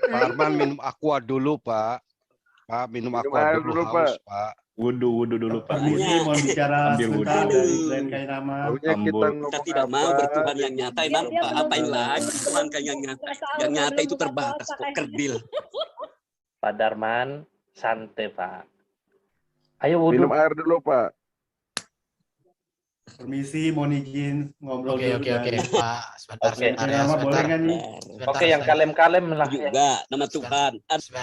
Nah, Darman itu. minum aqua dulu, Pak. Pak, minum aqua air dulu, dulu, haus, Pak. Wudhu dulu Pak. Permisi, mau bicara Ambil sebentar wudhu. dari Glenn Kairama. Taunya kita Ambul. Kita ngomong tidak mau apa? bertuhan yang nyata, Dia- emang dia Pak. belum- Apa yang lagi belum- Tuhan kan yang nyata? Puasa Yang udah nyata belum itu buka terbatas puasa kok, kayak- kerdil. Pak Darman santai Pak. Ayo wudhu. Minum air dulu, Pak. Permisi, mohon izin ngobrol Oke, dulu oke, oke. dari Pak, sebentar, Oke. sebentar ya, Kairama, boleh sebentar. nggak nih? Sebentar, Oke, yang sebentar. kalem-kalem lah. Juga nama Tuhan.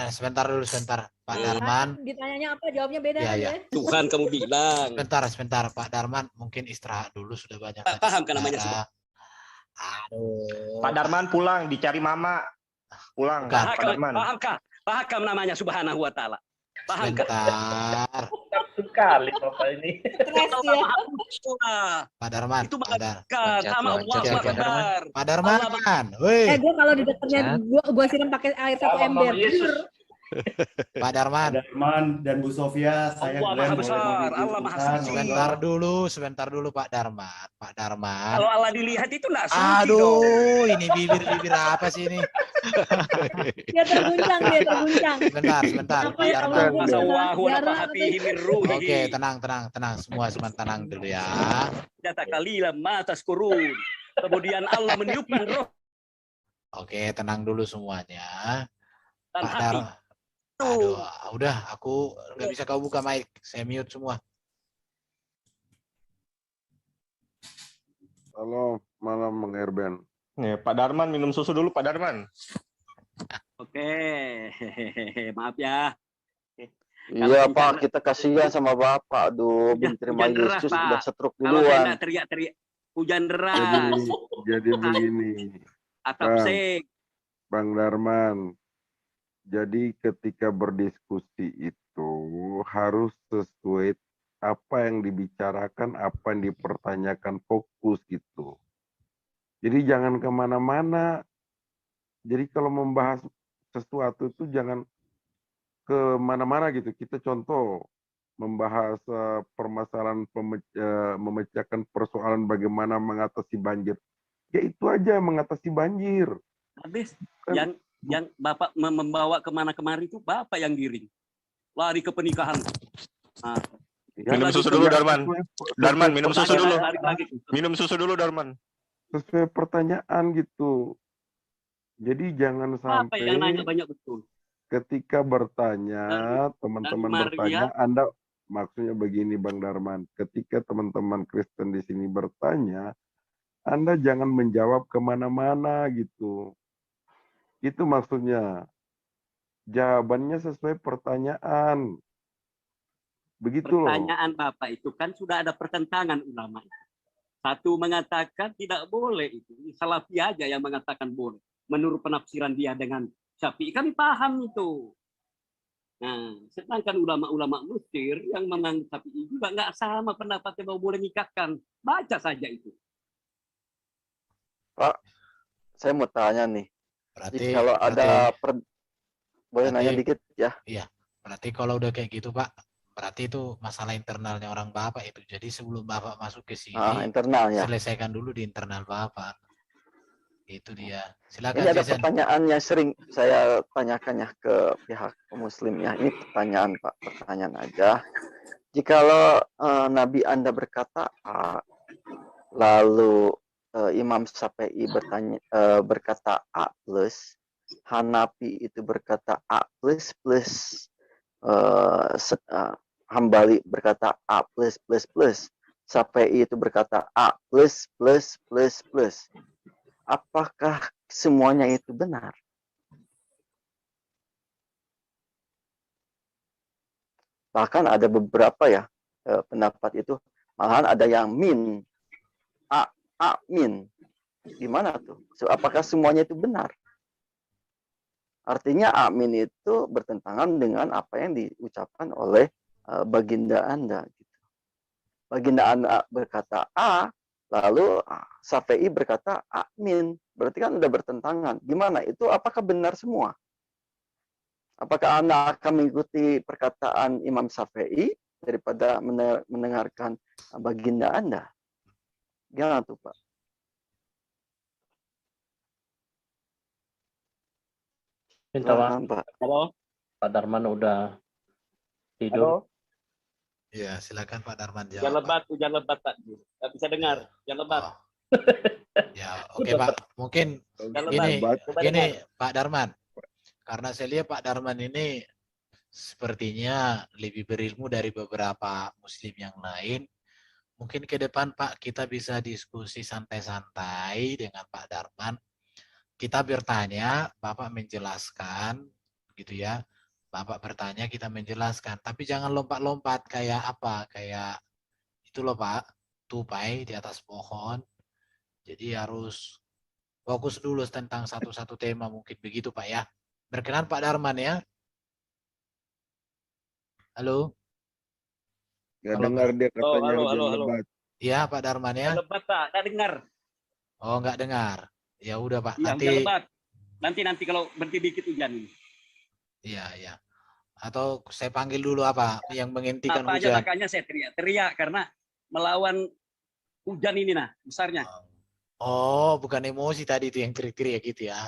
Sebentar dulu, sebentar. Pak Darman. Ditanyanya apa jawabnya beda Iya, kan iya. ya? Tuhan kamu bilang. Sebentar, Pak Darman. Mungkin istirahat dulu, sudah banyak. Pak, paham kan namanya bicara. Aduh. Pak Darman pulang, dicari Mama. Pulang, Bukan. Pak Darman. Pahamkah? Pahamkah namanya Subhanahu wa Ta'ala? Pahamkah? Sebentar. Sekali Bapak ini. Stres Allah ya. Maha Kuasa. Pak Darman. Itu Pak Dar. mengatakan Loncat, sama loncat, Allah Pak Darman. Akbar. Pak Darman. Woi, Gue kalau di dekatnya gua siram pakai air satu Salam ember. Nama Yesus. Pak Darman. Darman dan Bu Sofia, saya Allah Glenn Maha boleh Besar, mohon izin Allah Maha sebentar, Suci. ngobrol. Sebentar dulu Pak Darman. Pak Darman. Kalau Allah dilihat itu enggak suci dong. Aduh, ini bibir-bibir apa sih ini? Dia terguncang, dia terguncang. Sebentar. Apa ya Allah Oke, tenang. Semua tenang dulu ya. Data kalilah matas kurun. Kemudian Allah meniupkan roh. Oke, tenang dulu semuanya. Dan Pak Dar. Aduh, udah aku nggak bisa kau buka mic. Saya mute semua. Halo, malam Bang Erben. Ya, Pak Darman minum susu dulu, Pak Darman. Oke, maaf ya. Iya Pak, kita kasihan sama Bapak. Aduh, terima Yesus udah setruk Kalau saya duluan. nggak teriak-teriak hujan deras. Jadi begini, Atap sek. Bang Darman. Jadi ketika berdiskusi itu harus sesuai apa yang dibicarakan, apa yang dipertanyakan, fokus gitu. Jadi jangan kemana-mana. Jadi kalau membahas sesuatu itu jangan kemana-mana gitu. Kita contoh membahas permasalahan memecahkan persoalan bagaimana mengatasi banjir. Ya itu aja mengatasi banjir. Habis yang Bapak membawa kemana kemari itu Bapak yang giring. Lari ke pernikahan. Nah, minum susu dulu Darman. Darman minum susu dulu. Minum susu dulu Darman. Sesuai pertanyaan gitu. Jadi jangan Bapak sampai yang nanya banyak betul. ketika bertanya, teman-teman bertanya, Anda maksudnya begini Bang Darman, ketika teman-teman Kristen di sini bertanya, Anda jangan menjawab kemana-mana gitu. Itu maksudnya. Jawabannya sesuai pertanyaan. Begitu loh. Pertanyaan Bapak itu kan sudah ada pertentangan ulama itu. Satu mengatakan tidak boleh itu. Salafi aja yang mengatakan boleh. Menurut penafsiran dia dengan Syafi'i. Kami paham itu. Nah, sedangkan ulama-ulama Mesir yang menganggap Syafi'i juga nggak sama pendapatnya bahwa boleh nikahkan. Baca saja itu. Pak, saya mau tanya nih. Berarti kalau ada boleh nanya dikit ya? Iya. Berarti kalau udah kayak gitu Pak, berarti itu masalah internalnya orang Bapak itu. Jadi sebelum Bapak masuk ke sini, internal ya. Selesaikan dulu di internal Bapak. Itu dia. Silakan. Ini ada pertanyaan yang sering saya tanyakan ya ke pihak Muslim ya. Ini pertanyaan Pak, pertanyaan aja. Jikalau Nabi Anda berkata A, lalu Imam Syafi'i berkata A plus, Hanafi itu berkata A plus Hambali berkata A plus, Syafi'i itu berkata A plus. Apakah semuanya itu benar? Bahkan ada beberapa ya pendapat itu, malahan ada yang min, A min. Gimana tuh? Apakah semuanya itu benar? Artinya amin itu bertentangan dengan apa yang diucapkan oleh baginda Anda. Gitu. Baginda Anda berkata A, lalu Syafi'i berkata amin. Berarti kan udah bertentangan. Gimana? Itu apakah benar semua? Apakah Anda akan mengikuti perkataan Imam Syafi'i daripada mendengarkan baginda Anda? Gimana tuh Pak? Minta maaf, Pak. Halo. Pak Darman udah tidur. Iya, silakan Pak Darman Hujan jawab. lebat Pak. Nggak bisa dengar. Hujan lebat. Ya, oke Pak. Mungkin gini Pak Darman. Karena saya lihat Pak Darman ini sepertinya lebih berilmu dari beberapa Muslim yang lain. Mungkin ke depan Pak kita bisa diskusi santai-santai dengan Pak Darman. Kita bertanya, Bapak menjelaskan, gitu ya. Bapak bertanya, kita menjelaskan. Tapi jangan lompat-lompat kayak apa? Kayak itu loh Pak, tupai di atas pohon. Jadi harus fokus dulu tentang satu-satu tema mungkin begitu Pak ya. Berkenan Pak Darman ya. Halo. Nggak dengar dia katanya halo. lebat. Iya Pak Darman ya. Lebat Pak, nggak dengar. Oh nggak dengar. Ya udah Pak. Ya, Nanti lebat. Nanti kalau berhenti dikit hujan. Iya. Atau saya panggil dulu apa yang menghentikan apa hujan. aja makanya saya teriak karena melawan hujan ini besarnya. Oh, bukan emosi tadi itu yang teriak-teriak gitu ya.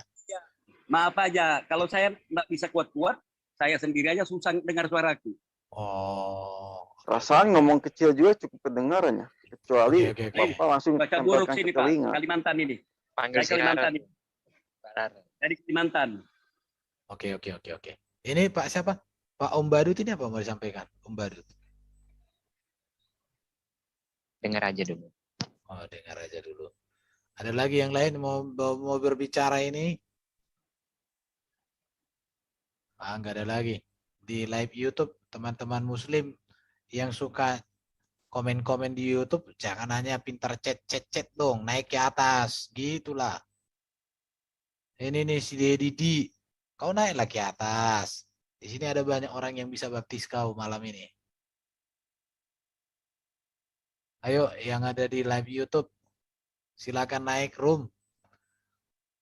Maaf aja, kalau saya nggak bisa kuat-kuat, saya sendiri aja susah dengar suaraku. Oh. Perasaan ngomong kecil juga cukup kedengarannya. Kecuali Oke. Bapak langsung Baca buruk tempelkan sini ke Pak, telinga. Kalimantan ini. Panggil Saya Kalimantan siaran. ini. Dari Kalimantan. Oke. Ini Pak siapa? Pak Om Badut ini apa mau disampaikan? Om Badut. Dengar aja dulu. Oh, dengar aja dulu. Ada lagi yang lain mau berbicara ini? Nggak ada lagi. Di live YouTube, teman-teman Muslim yang suka komen-komen di YouTube, jangan hanya pintar chat dong, naik ke atas, gitulah. Ini nih si Deddy, kau naiklah ke atas. Di sini ada banyak orang yang bisa baptis kau malam ini. Ayo, yang ada di live YouTube, silakan naik room.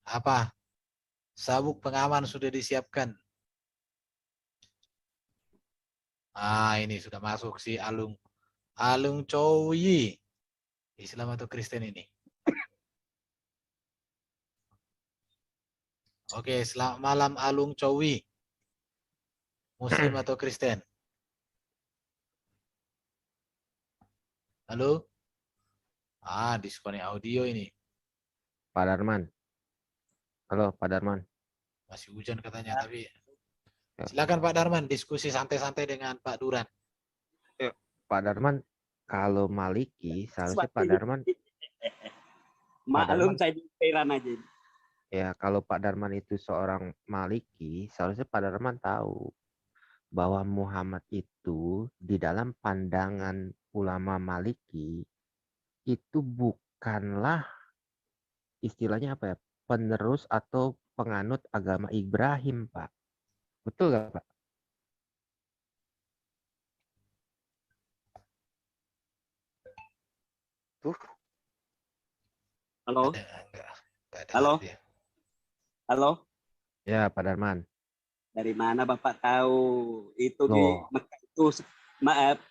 Apa? Sabuk pengaman sudah disiapkan. Ini sudah masuk si Alung Cowi. Islam atau Kristen ini? Oke, selamat malam Alung Cowi. Muslim atau Kristen? Halo? Diskonin audio ini. Pak Darman. Halo, Pak Darman. Masih hujan katanya, tapi silakan Pak Darman, diskusi santai-santai dengan Pak Duran. Pak Darman, kalau Maliki, seharusnya Pak Darman. Maklum saya di Iran aja. Ya, kalau Pak Darman itu seorang Maliki, seharusnya Pak Darman tahu bahwa Muhammad itu di dalam pandangan ulama Maliki itu bukanlah istilahnya apa ya, penerus atau penganut agama Ibrahim, Pak. Betul nggak, Pak? Halo? Halo? Halo? Ya, Pak Darman. Dari mana Bapak tahu itu di Mekah itu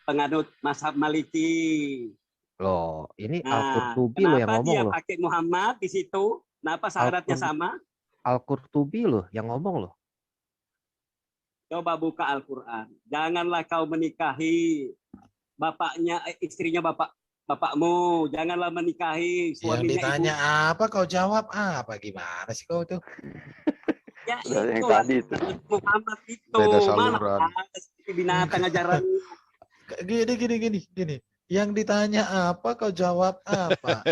penganut mazhab Maliki? Loh, ini Al-Qurtubi loh yang ngomong dia loh. pakai Muhammad di situ? Kenapa syaratnya sama? Al-Qurtubi loh yang ngomong loh. Coba buka Al-Quran. Janganlah kau menikahi istrinya bapakmu. Janganlah menikahi Yang suaminya ditanya apa, kau jawab apa? Gimana sih kau tuh? Ya Yang itu tadi itu. Muhammad itu. Beda Mana saluran. ada seperti binatang ajaran. Gini. Yang ditanya apa, kau jawab apa?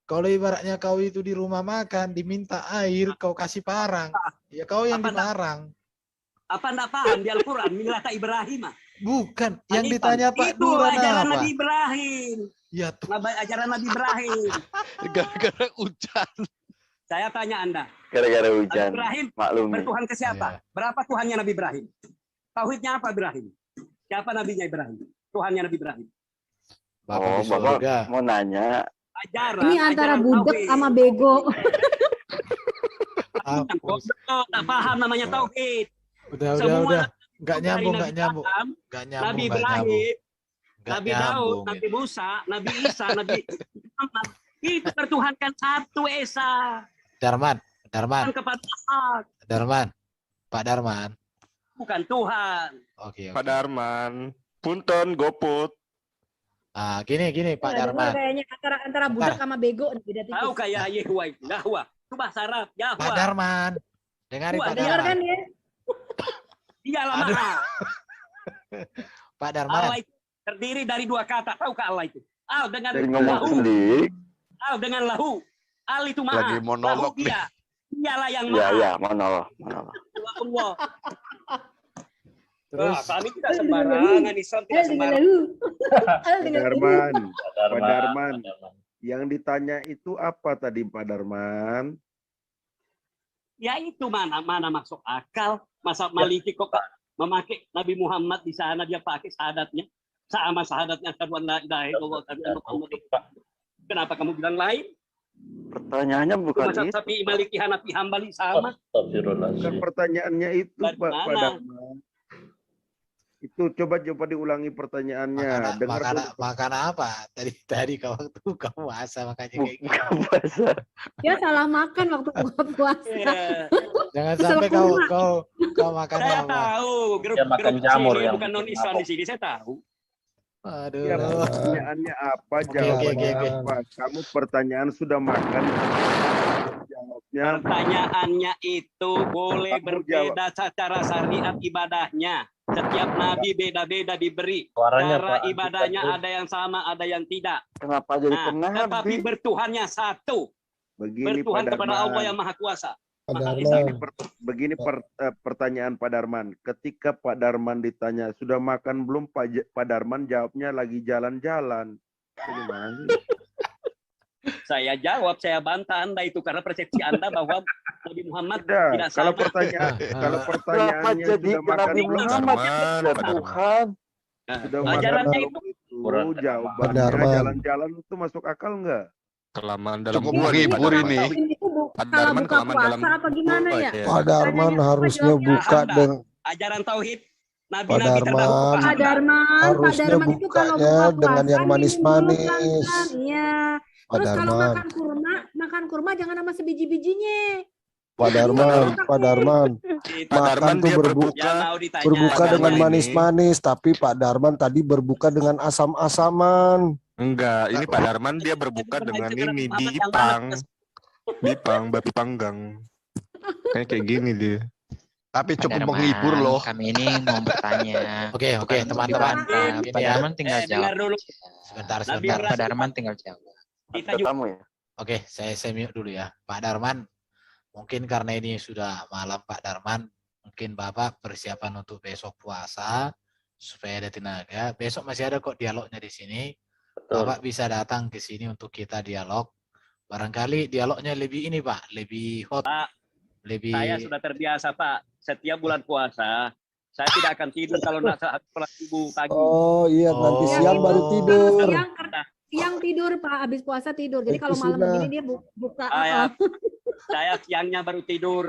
Kalau ibaratnya kau itu di rumah makan, diminta air, kau kasih parang. Ya kau yang diparang. Apa enggak paham di Al-Quran? Millata Ibrahim. Bukan. Yang Hanifan. ditanya Pak Itu Duran ajaran apa? Nabi Ibrahim. Ya tuh. Ajaran Nabi Ibrahim. Gara-gara hujan. Saya tanya Anda. Gara-gara Nabi hujan. Ibrahim Maklumi. bertuhan ke siapa? Berapa Tuhannya Nabi Ibrahim? Tauhidnya apa Ibrahim? Siapa nabinya Ibrahim? Tuhannya Nabi Ibrahim. Bapak di Bapak surga. mau nanya. Ajaran. Ini antara ajaran budak tauhid. sama bego. Tak paham namanya tauhid. Udah. Nggak dari nyambung. Nabi Adam, Nabi Nggak Ibrahim, nyambung. Nabi Daud, Nabi Musa, Nabi Isa, Nabi Muhammad. Itu bertuhankan satu Esa. Darman. Kepada hak. Pak Darman. Bukan Tuhan. Oke. Pak Darman, punten goput. Gini Pak Darman. Kayaknya antara budak sama bego nih, beda tipis. Tahu kayak Yehwa itu, Yahwa. Itu bahasa Arab, Yahwa. Pak Darman. Dengarin Pak Dengar Darman. kan ya? Dialah maha. Pak Darman. Allah itu terdiri dari dua kata. Tahukah Allah itu? Al dengan Dari ngomong lahu. sendiri. Al dengan lahu. Al itu maha. Lagi monolog Lahu dia. Dialah yang Ya, maha. monolog. Allah. Terus Kami tidak sembarangan, Islam tidak sembarangan. Pak Darman. Yang ditanya itu apa tadi Pak Darman? Ya itu mana masuk akal. Masa Maliki kok memakai Nabi Muhammad di sana dia pakai syahadatnya sama syahadatnya asyhadu an la ilaha illallah wa asyhadu anna Muhammadar. Kenapa kamu bilang lain? Pertanyaannya bukan Masa itu. Syafi'i, Maliki, Hanafi, Hambali sama. Bukan pertanyaannya itu Dari Pak mana? Darman. Itu coba diulangi pertanyaannya. Makan apa? Tadi kau waktu puasa makanya kayak gitu. Buka puasa. Dia salah makan waktu buka puasa. Iya. Jangan Keselak sampai kurma. kau makan Saya apa. tahu grup Dia makan grup jamur sini yang bukan non Islam di sini, saya tahu. Aduh. Ya, pertanyaannya apa? Oke, Jawabannya oke. apa? Kamu pertanyaan sudah makan. Jawabnya Pertanyaannya itu boleh Kamu berbeda secara syariat ibadahnya. Setiap nabi beda-beda diberi. Suaranya, Cara Pak. ibadahnya ada yang sama, ada yang tidak. Kenapa jadi Nah, tetapi penabi? bertuhannya satu. begini Bertuhan Pak kepada Allah Darman. yang Maha Kuasa. Pak Maha Darman. Esa. Begini pertanyaan Pak Darman. Ketika Pak Darman ditanya, sudah makan belum? Pak Darman jawabnya lagi jalan-jalan. Gimana sih? Saya jawab, saya bantah Anda itu karena persepsi Anda bahwa Nabi Muhammad Tidak. tidak Kalau sama. kalau Kenapa pertanyaannya jadi sudah ke makan Nabi belum? Muhammad ya Tuhan? Sudah makan Ajarannya belum itu itu Pak jawabannya Darman. jalan-jalan itu masuk akal nggak? Kelamaan dalam Cukup gua nih, menghibur Pak. ini. Itu Pak kalau Darman buka kelamaan dalam puasa apa gimana gua ya? ya. Pak Darman harusnya jawabnya buka Anda. dengan Ajaran tauhid Pak nabi-nabi terdahulu Darman Pak Anda. Darman, Pak harusnya Darman itu kalau bukanya buka dengan puasa yang minum dulu manis-manis. pelan-pelan. Iya. Pak Terus kalau Darman, makan kurma jangan sama sebiji-bijinya. Pak Darman, Pak Darman. Pak Makan Darman tuh dia berbuka Yang mau ditanya berbuka Pak dengan Darman ini manis-manis, tapi Pak Darman tadi berbuka dengan asam-asaman. enggak, ini Pak Darman dia berbuka dengan ini bipang, babi panggang. Kayak gini dia. Tapi Pak cukup Darman, menghibur loh. kami ini mau bertanya. Oke, Bukan teman-teman. membantah. Ini Pak ya. Darman tinggal dengar jawab. dulu. Sebentar, Nabi sebentar. Ibrahim Pak Darman tinggal jawab. kita Ada juga tamu ya? Oke, saya mute dulu ya. Pak Darman, mungkin karena ini sudah malam Pak Darman, mungkin Bapak persiapan untuk besok puasa supaya ada tenaga. Besok masih ada kok dialognya di sini. Bapak bisa datang ke sini untuk kita dialog. Barangkali dialognya lebih ini Pak, lebih hot, Pak, lebih. saya sudah terbiasa Pak. Setiap bulan puasa saya tidak akan tidur kalau nak saat sholat subuh pagi. Oh iya, nanti Oh. siang baru Kalau tidur. siang tidur Pak, habis puasa tidur. Jadi Itu kalau malam sudah. begini dia buka. Saya siangnya baru tidur.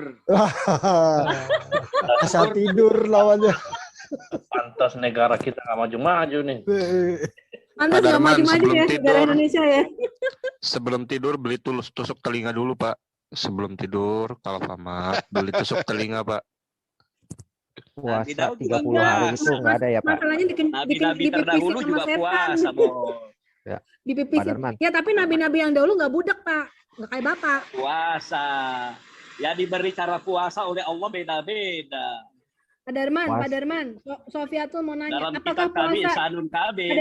Asal tidur lawannya. Pantas negara kita nggak maju-maju nih. Anda Pak sudah Darman, maju-maju sebelum ya negara tidur, Indonesia ya. sebelum tidur beli tusuk telinga dulu, Pak. Sebelum tidur, kalau Fama, beli tusuk telinga, Pak. Puasa Daud juga 30 hari puasa. itu nggak ada ya, Pak? Masalahnya Nabi-nabi dipipisin terdahulu sama juga setan. puasa, Bos. Ya, Pak Dipipisin. Darman. Ya tapi nabi-nabi yang dahulu nggak budak Pak, nggak kayak Bapak. Puasa. Ya diberi cara puasa oleh Allah beda-beda. Pak Darman, Puas. Pak Darman, Sofia tuh mau nanya, Dalam apakah kitab kami, puasa? Sanun Kabe. Pak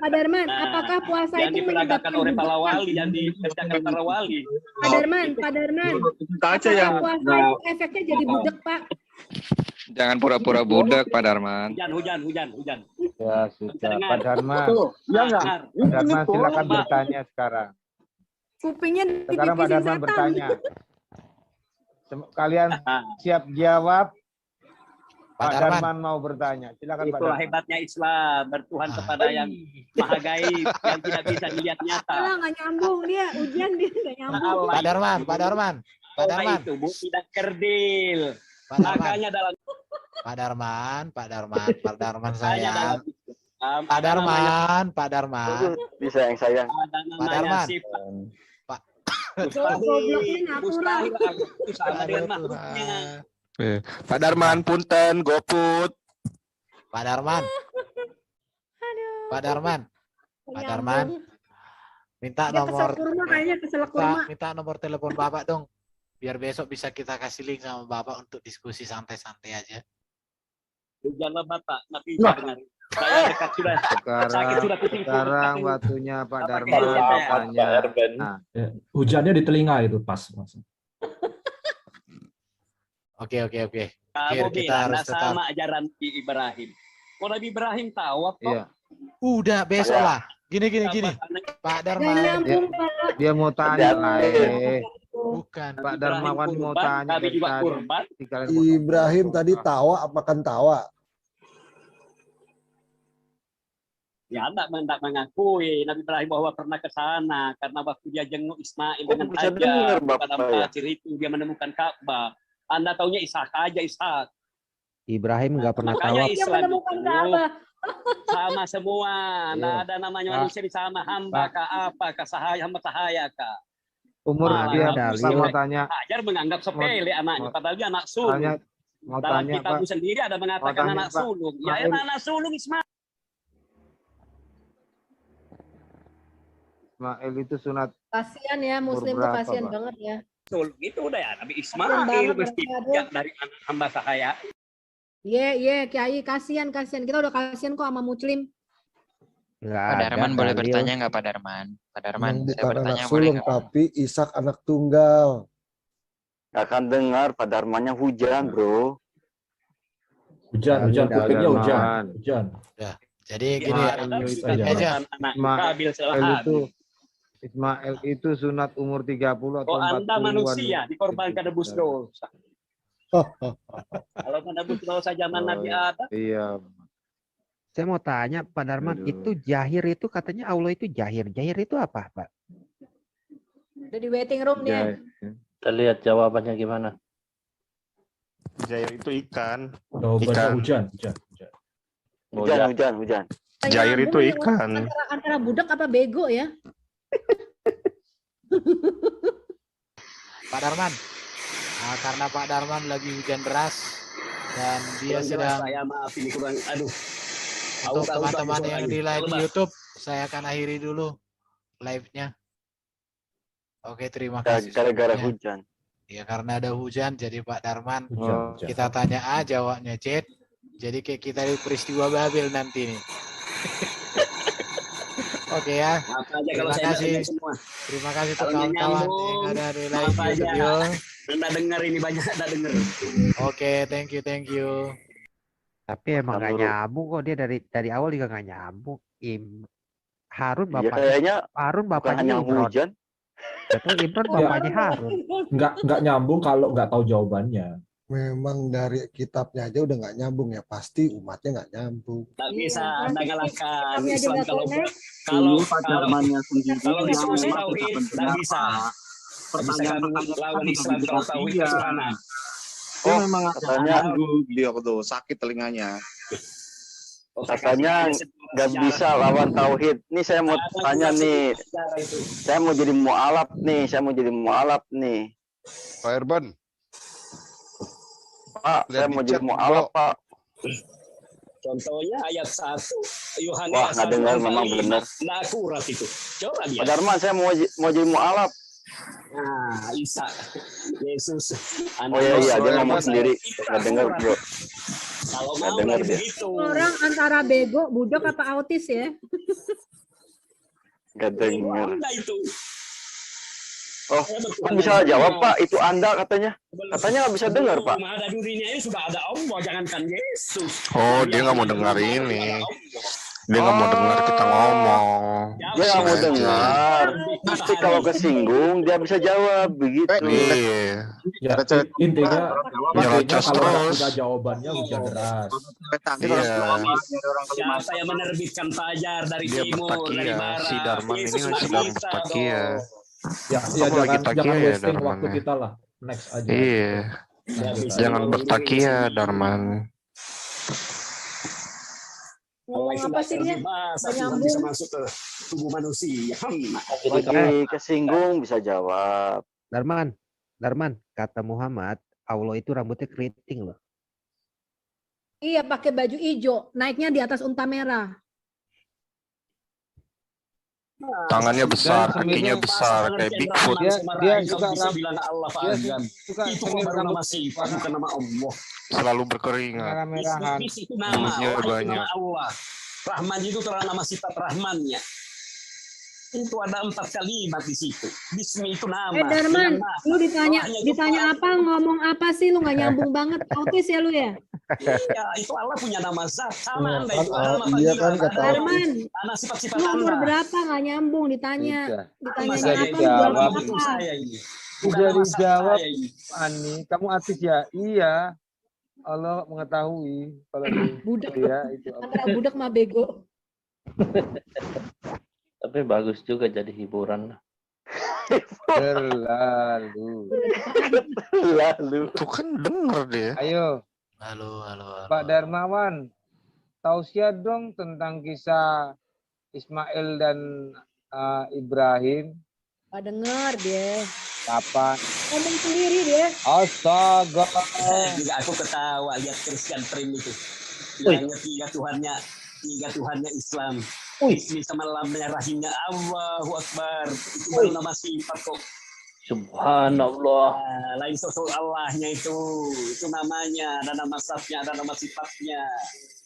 Darman, Nah, apakah puasa yang itu diperagakan menyebabkan oleh para budak, Pak? wali, yang dikerjakan para wali. Pak Darman, apakah puasa itu efeknya jadi budak Pak? Jangan pura-pura budak, Pak Darman. Hujan. Ya sudah, Dengar. Pak Darman. Ya enggak? Dengar. Pak Darman silakan Pak. bertanya sekarang. Kupingnya Sekarang Pak dipipisin Darman setan. bertanya. Kalian Nah, siap jawab? Pak Darman. Darman mau bertanya. Silakan Pak itulah Darman. hebatnya Islam, bertuhan kepada yang maha gaib, yang tidak bisa dilihat nyata. Alah nggak nyambung dia, ujian dia nggak nyambung. Pak Darman, Pak Darman, Pak Allah Darman, itu bu, tidak kerdil. Pak Darman, Makanya dalam Pak Darman, Pak makanya sayang. dalam Islam Pak ada namanya Darman, Pak Darman, Bisa yang sayang. ada Pak namanya Darman. sifat Pak. Goblok ini natural. mustahil itu sama dengan Aduh, makhluknya. Tuhan. Pak Darman, punten, goput. Pak Darman, Pak Darman, Pak Darman, minta Dia kesel nomor, kurma kayaknya kesel kurma. minta nomor telepon Bapak dong, biar besok bisa kita kasih link sama Bapak untuk diskusi santai-santai aja. Hujan lebat Pak, tapi jangan. Saya dekat sudah. Sakit sudah kucing. Sekarang waktunya Pak Apa Darman kayaknya, Pak? bertanya. Nah, Hujannya di telinga itu pas. Oke. Kamu Kita bilang harus nggak tetap. sama ajaran Nabi Ibrahim. Kok Nabi Ibrahim tahu apa? iya. Udah besok lah. Gini. Pak Nggak Darman, nyambung Pak. Dia mau tanya lah. bukan. Pak Darmawan mau tanya Kami dari juga tadi. kurban. Kalian mau Ibrahim tadi tawa apakan tawa? Ya, enggak mengakui Nabi Ibrahim bahwa pernah ke sana karena waktu dia jenguk Ismail dengan bisa dengar, Hajar Bapak, pada ya? pasir itu dia menemukan Ka'bah. Anda taunya Ishak aja Ishak. Ibrahim nggak pernah Makanya tahu. Dia Islam menemukan itu Ka'bah. sama semua. Nggak Iya. ada namanya Pak. manusia di sama hamba kah apa kah sahaya hamba sahaya kah. Umur dia dalil. mau tanya. Hajar menganggap sepele anaknya, padahal dia anak sulung. Mau Dalam tanya, kitabmu Pak. sendiri ada mengatakan tanya, anak Pak. sulung. Ya, Ismail. anak sulung Ismail. Ismail itu sunat Kasihan ya, Muslim tuh berapa, kasihan Pak? banget ya. Sulung itu udah ya Nabi Kasihan Ismail banget mesti mereka, aduh. lihat dari anak hamba saya. Iya, Kiai, kasihan. Kita udah kasihan kok sama Muslim. Nggak Pak ada Darman boleh dalil. bertanya nggak Pak Darman? Pak Darman, Yang saya bukan bertanya anak boleh sulung, nggak? tapi Ishak anak tunggal. Gak akan dengar Pak Darmannya hujan, bro. Hujan, kupingnya hujan. Ya, jadi gini ya. Ismail aja. Ismail itu sunat umur 30 atau Oh, 40-an. Anda manusia dikorbankan nebus dosa. Kalau menebus dosa zaman Nabi Adam. Iya. Saya mau tanya Pak Darman, itu jahir itu katanya Allah itu jahir. Jahir itu apa, Pak? Udah di waiting room dia. Kita lihat jawabannya gimana. Jair itu ikan. Jawabannya hujan. Hujan. Jair itu Nyambung nih, ikan. Antara budak apa bego ya? Pak Darman, karena Pak Darman lagi hujan deras dan dia sedang Saya maaf ini kurang. Aduh. untuk teman-teman yang di live YouTube, saya akan akhiri dulu live-nya. Oke, terima kasih. Gara-gara semuanya. hujan. Ya karena ada hujan, jadi Pak Darman Hujan. kita tanya A, jawabnya C. Jadi kayak kita di peristiwa Babel nanti nih. Oke ya. Terima kasih. Terima kasih untuk kawan-kawan yang ada di live video. Anda dengar ini banyak Anda dengar. Oke, thank you. Tapi emang nggak nyambung kok, dia dari awal juga nggak nyambung. Harun Ya, bapaknya, kayaknya Harun bukan bapaknya hanya Imron. hujan. Betul, Imron bapaknya Harun. Nggak nyambung kalau nggak tahu jawabannya. Memang dari kitabnya aja udah nggak nyambung ya, pasti umatnya nggak nyambung. Tak bisa Anda kalahkan Kitabnya aja Islam nggak kalau connect. kalau Pak Darmannya sendiri kalau yang diskusi memang tauhid tidak tidak bisa. Bisa lawan Islam kalau tauhid kesulitan. Dia memang katanya beliau tuh sakit telinganya. Katanya nggak bisa lawan tauhid. Nih saya mau tanya nih. Saya mau jadi mu'alaf nih. Pak Erban. Pak, saya mau jadi mu'alaf, Pak. Contohnya ayat 1 Yohanes. Wah, nggak dengar memang benar. Nggak akurat itu. Coba Pak dia. Darman, saya mau jadi mu'alaf. Nah, Isa, Yesus. Oh iya, dia ngomong sendiri. Nggak dengar, bro. Kalau Nggak mau dengar lagi dia. begitu. Orang antara bego, budak apa autis ya? Nggak dengar. Anda itu. Oh, kan bisa jawab, Pak. Itu Anda katanya. Katanya nggak bisa dengar, Pak. Ada dirinya ini sudah ada Allah, jangankan Yesus. Oh, dia nggak mau dengar ini. Dia nggak mau dengar kita ngomong. Dia nggak mau dengar. Pasti kalau kesinggung, dia bisa jawab. Begitu. Iya. Ya, intinya Nyerocos kalau nggak terus. punya jawabannya hujan deras. Iya. Siapa yang menerbitkan fajar dari Dia timur, dari bertakia. barat? Si Darman ini Yesus sedang bisa bertakia. Ya, Kamu lagi jangan takia ya, wasting Darman, waktu ya? kita lah. Next aja. Iya. Jangan bertakia, Darman. Ngomong apa sih dia? Nyambung. Bisa masuk ke tubuh manusia. Lagi kesinggung bisa jawab. Darman, kata Muhammad, Allah itu rambutnya keriting loh. Iya, pakai baju hijau, naiknya di atas unta merah. Tangannya besar, kakinya besar, kayak Bigfoot. Dia juga bilang Allah suka itu baru nama sifat, bukan nama Allah. Selalu berkeringat. Merah-merahan. Itu nama Mulutnya Allah, itu banyak. nama Allah. Rahman itu telah nama sifat Rahmannya. Itu ada 4 kalimat di situ. Bismi itu nama. Darman, Nama. lu ditanya apa, ngomong apa sih, lu nggak nyambung banget, autis ya lu ya? Iya, itu Allah punya nama zat. Sama Anda itu nama iya kan kata Darman, Ada sifat-sifat lu umur Anda. berapa nggak nyambung ditanya? Ditanyanya Saya apa, jawab jualan itu apa? saya ini. Udah dijawab, Ani. Kamu artis ya? Iya. Allah mengetahui kalau budak. Iya, itu. Antara budak sama bego. Tapi bagus juga jadi hiburan. Terlalu. Tuh kan denger dia. Ayo. Halo. Pak Darmawan, tausiah dong tentang kisah Ismail dan Ibrahim. Gak denger dia. Kapan? Ngomong sendiri dia. Astaga. Juga aku ketawa lihat Christian Prim itu. Wih. Bilangnya tiga Tuhannya Islam. Wih. Ismi sama lamnya rahimnya Allahu Akbar. Itu baru nama sifat kok. Subhanallah. Nah, lain sosok Allahnya itu namanya, ada nama zatnya, ada nama sifatnya.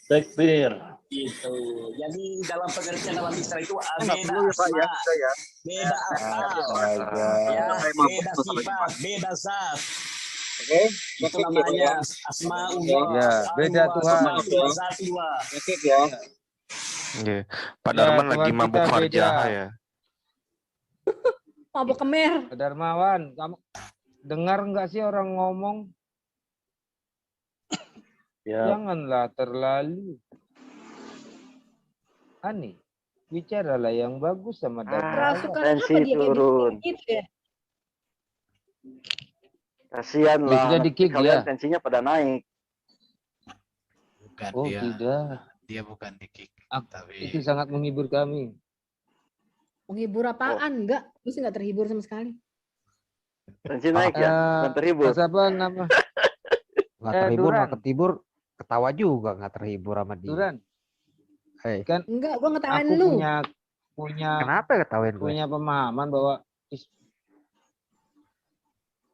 Takbir. Gitu. Jadi dalam pengertian dalam Islam itu beda perlu ya, Pak, ya, asma, saya. beda afal, Astaga. ya, Saya mampu beda masalah sifat, beda zat. Oke, Itu namanya asmaullah. Ya, beda Tuhan. Zatullah. Oke ya. Iya. Pak Ya, Darman Tuhan lagi kita mabuk beda. farjaha ya. Mabuk kemer. Pak Darmawan, kamu dengar nggak sih orang ngomong? Ya. Janganlah terlalu. Ani, bicaralah yang bagus sama Darmawan. Kerasukan tensi apa dia kayak turun. gitu ya? Kasihan Ya, lah. sudah nanti di-kick kalian dia. tensinya pada naik. Bukan Oh, dia. tidak. Dia bukan di kick. Itu Tapi sangat menghibur kami. Menghibur apaan? Enggak. Lu sih nggak terhibur sama sekali. Tensi naik ya, bukan terhibur. Mas apa nama? Nggak terhibur, Duran. nggak ketibur, ketawa juga nggak terhibur sama dia. Duran, Hei, kan Enggak, gua ngetawain aku lu. kenapa ketawain gue?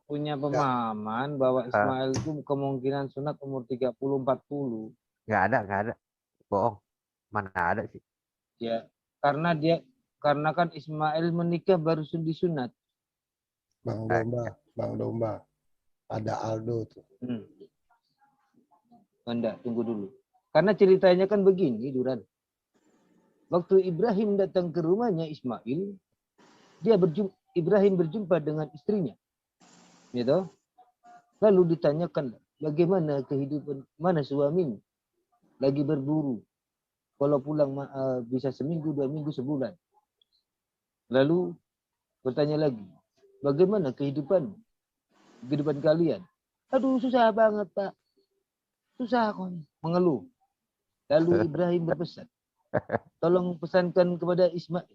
punya pemahaman bahwa Ismail itu kemungkinan sunat umur 30-40. Nggak ada. Bohong. Mana ada sih? Ya, karena kan Ismail menikah baru disunat. Bang Domba. Ada Aldo tuh. Enggak, tunggu dulu. Karena ceritanya kan begini, Duran. Waktu Ibrahim datang ke rumahnya Ismail, Ibrahim berjumpa dengan istrinya. Gitu. Lalu ditanyakan, bagaimana kehidupan, mana suamimu? Lagi berburu. Kalau pulang bisa seminggu, 2 minggu, sebulan. Lalu bertanya lagi, bagaimana kehidupan kalian? Aduh, susah banget, Pak. Susah kok. Mengeluh. Lalu Ibrahim berpesan, tolong pesankan kepada Ismail.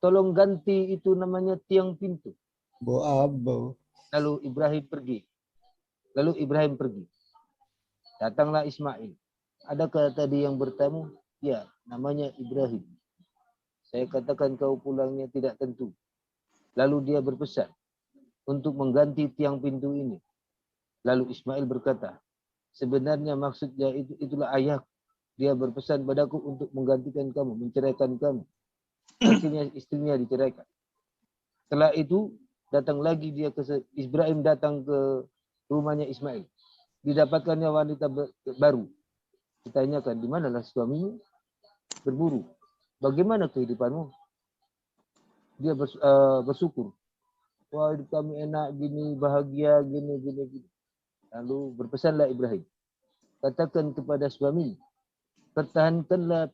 Tolong ganti itu namanya tiang pintu. Abo. Lalu Ibrahim pergi. Datanglah Ismail. Adakah tadi yang bertamu? Ya, namanya Ibrahim. Saya katakan kau pulangnya tidak tentu. Lalu dia berpesan untuk mengganti tiang pintu ini. Lalu Ismail berkata, sebenarnya maksudnya itulah ayah. Dia berpesan padaku untuk menggantikan kamu, menceraikan kamu. Istrinya diceraikan. Setelah itu datang lagi Ibrahim datang ke rumahnya Ismail. Didapatkannya wanita baru. Ditanyakan, di manalah suamimu? Berburu. Bagaimana kehidupanmu? Dia bersyukur. Wah, hidup kami enak gini, bahagia gini. Lalu berpesanlah Ibrahim. Katakan kepada suami, pertahankanlah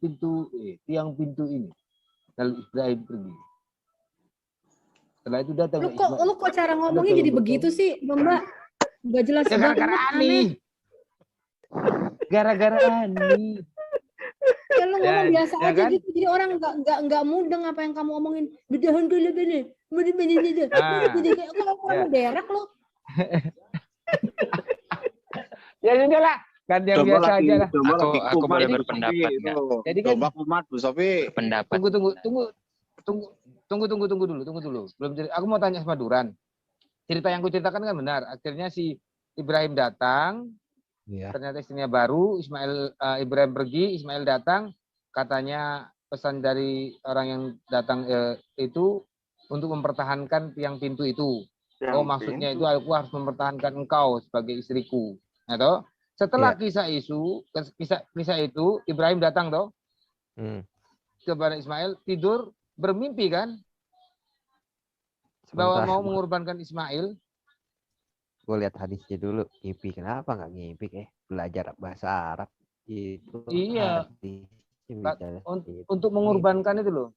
tiang pintu ini. Lalu Ibrahim pergi. Setelah itu datang Lu kok cara ngomongnya jadi begitu sih, Mbak? Nggak jelas ya, gara-gara banget, Ani. aneh. Gara-gara Ani. Ya lu ngomong biasa ya aja kan? gitu, jadi orang nggak mudeng apa yang kamu omongin. Bedahan dulu bener. Kayak orang berderak lo. Ya sudah lah, kan yang biasa aja lah. Aku boleh berpendapat nggak? Jadi kan Bu Sofi. Pendapat. Tunggu dulu. Belum aku mau tanya sama Duran. Cerita yang kuceritakan kan benar. Akhirnya si Ibrahim datang, ternyata istrinya baru. Ibrahim pergi, Ismail datang. Katanya pesan dari orang yang datang itu untuk mempertahankan tiang pintu itu. Maksudnya itu aku harus mempertahankan engkau sebagai istriku. Nah, toh? Setelah kisah itu, Ibrahim datang toh kepada Ismail, tidur bermimpi kan? Bahwa mau mengorbankan Ismail. Gue lihat hadisnya dulu. Ngimpi, kenapa nggak ngimpi? Belajar bahasa Arab. Itu iya. Untuk Gitu. mengorbankan itu loh.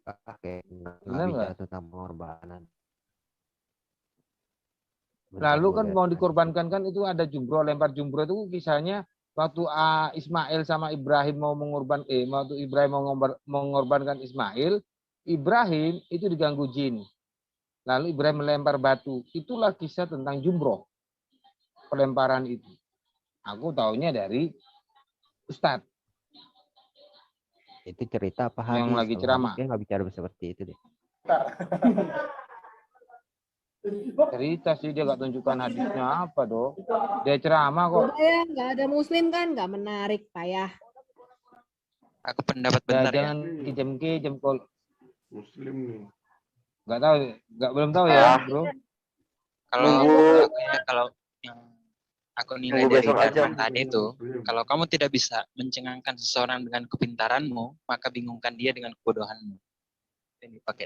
Nggak bicara tentang pengorbanan. Lalu kan mau dikorbankan kan itu ada jumroh, lempar jumroh itu kisahnya waktu Ismail sama Ibrahim mau mengorbankan Ismail, Ibrahim itu diganggu jin. Lalu Ibrahim melempar batu. Itulah kisah tentang jumroh. Pelemparan itu. Aku taunya dari Ustadz. Itu cerita apa hadis? Yang lagi Kalau ceramah. hadis dia nggak bicara seperti itu deh. Cerita sih, dia nggak tunjukkan hadisnya apa dong. Dia ceramah kok. Udah ya, nggak ada muslim kan, nggak menarik, payah. Aku pendapat Ya, bentar ya. jangan kijem kol. Muslim nih. Nggak tahu, belum tahu ya, bro. Kalau Nunggu- aku ya, kalau yang aku nilai Nunggu dari besok aja. Darman tadi itu, kalau kamu tidak bisa mencengangkan seseorang dengan kepintaranmu, maka bingungkan dia dengan kebodohanmu. Ini pakai.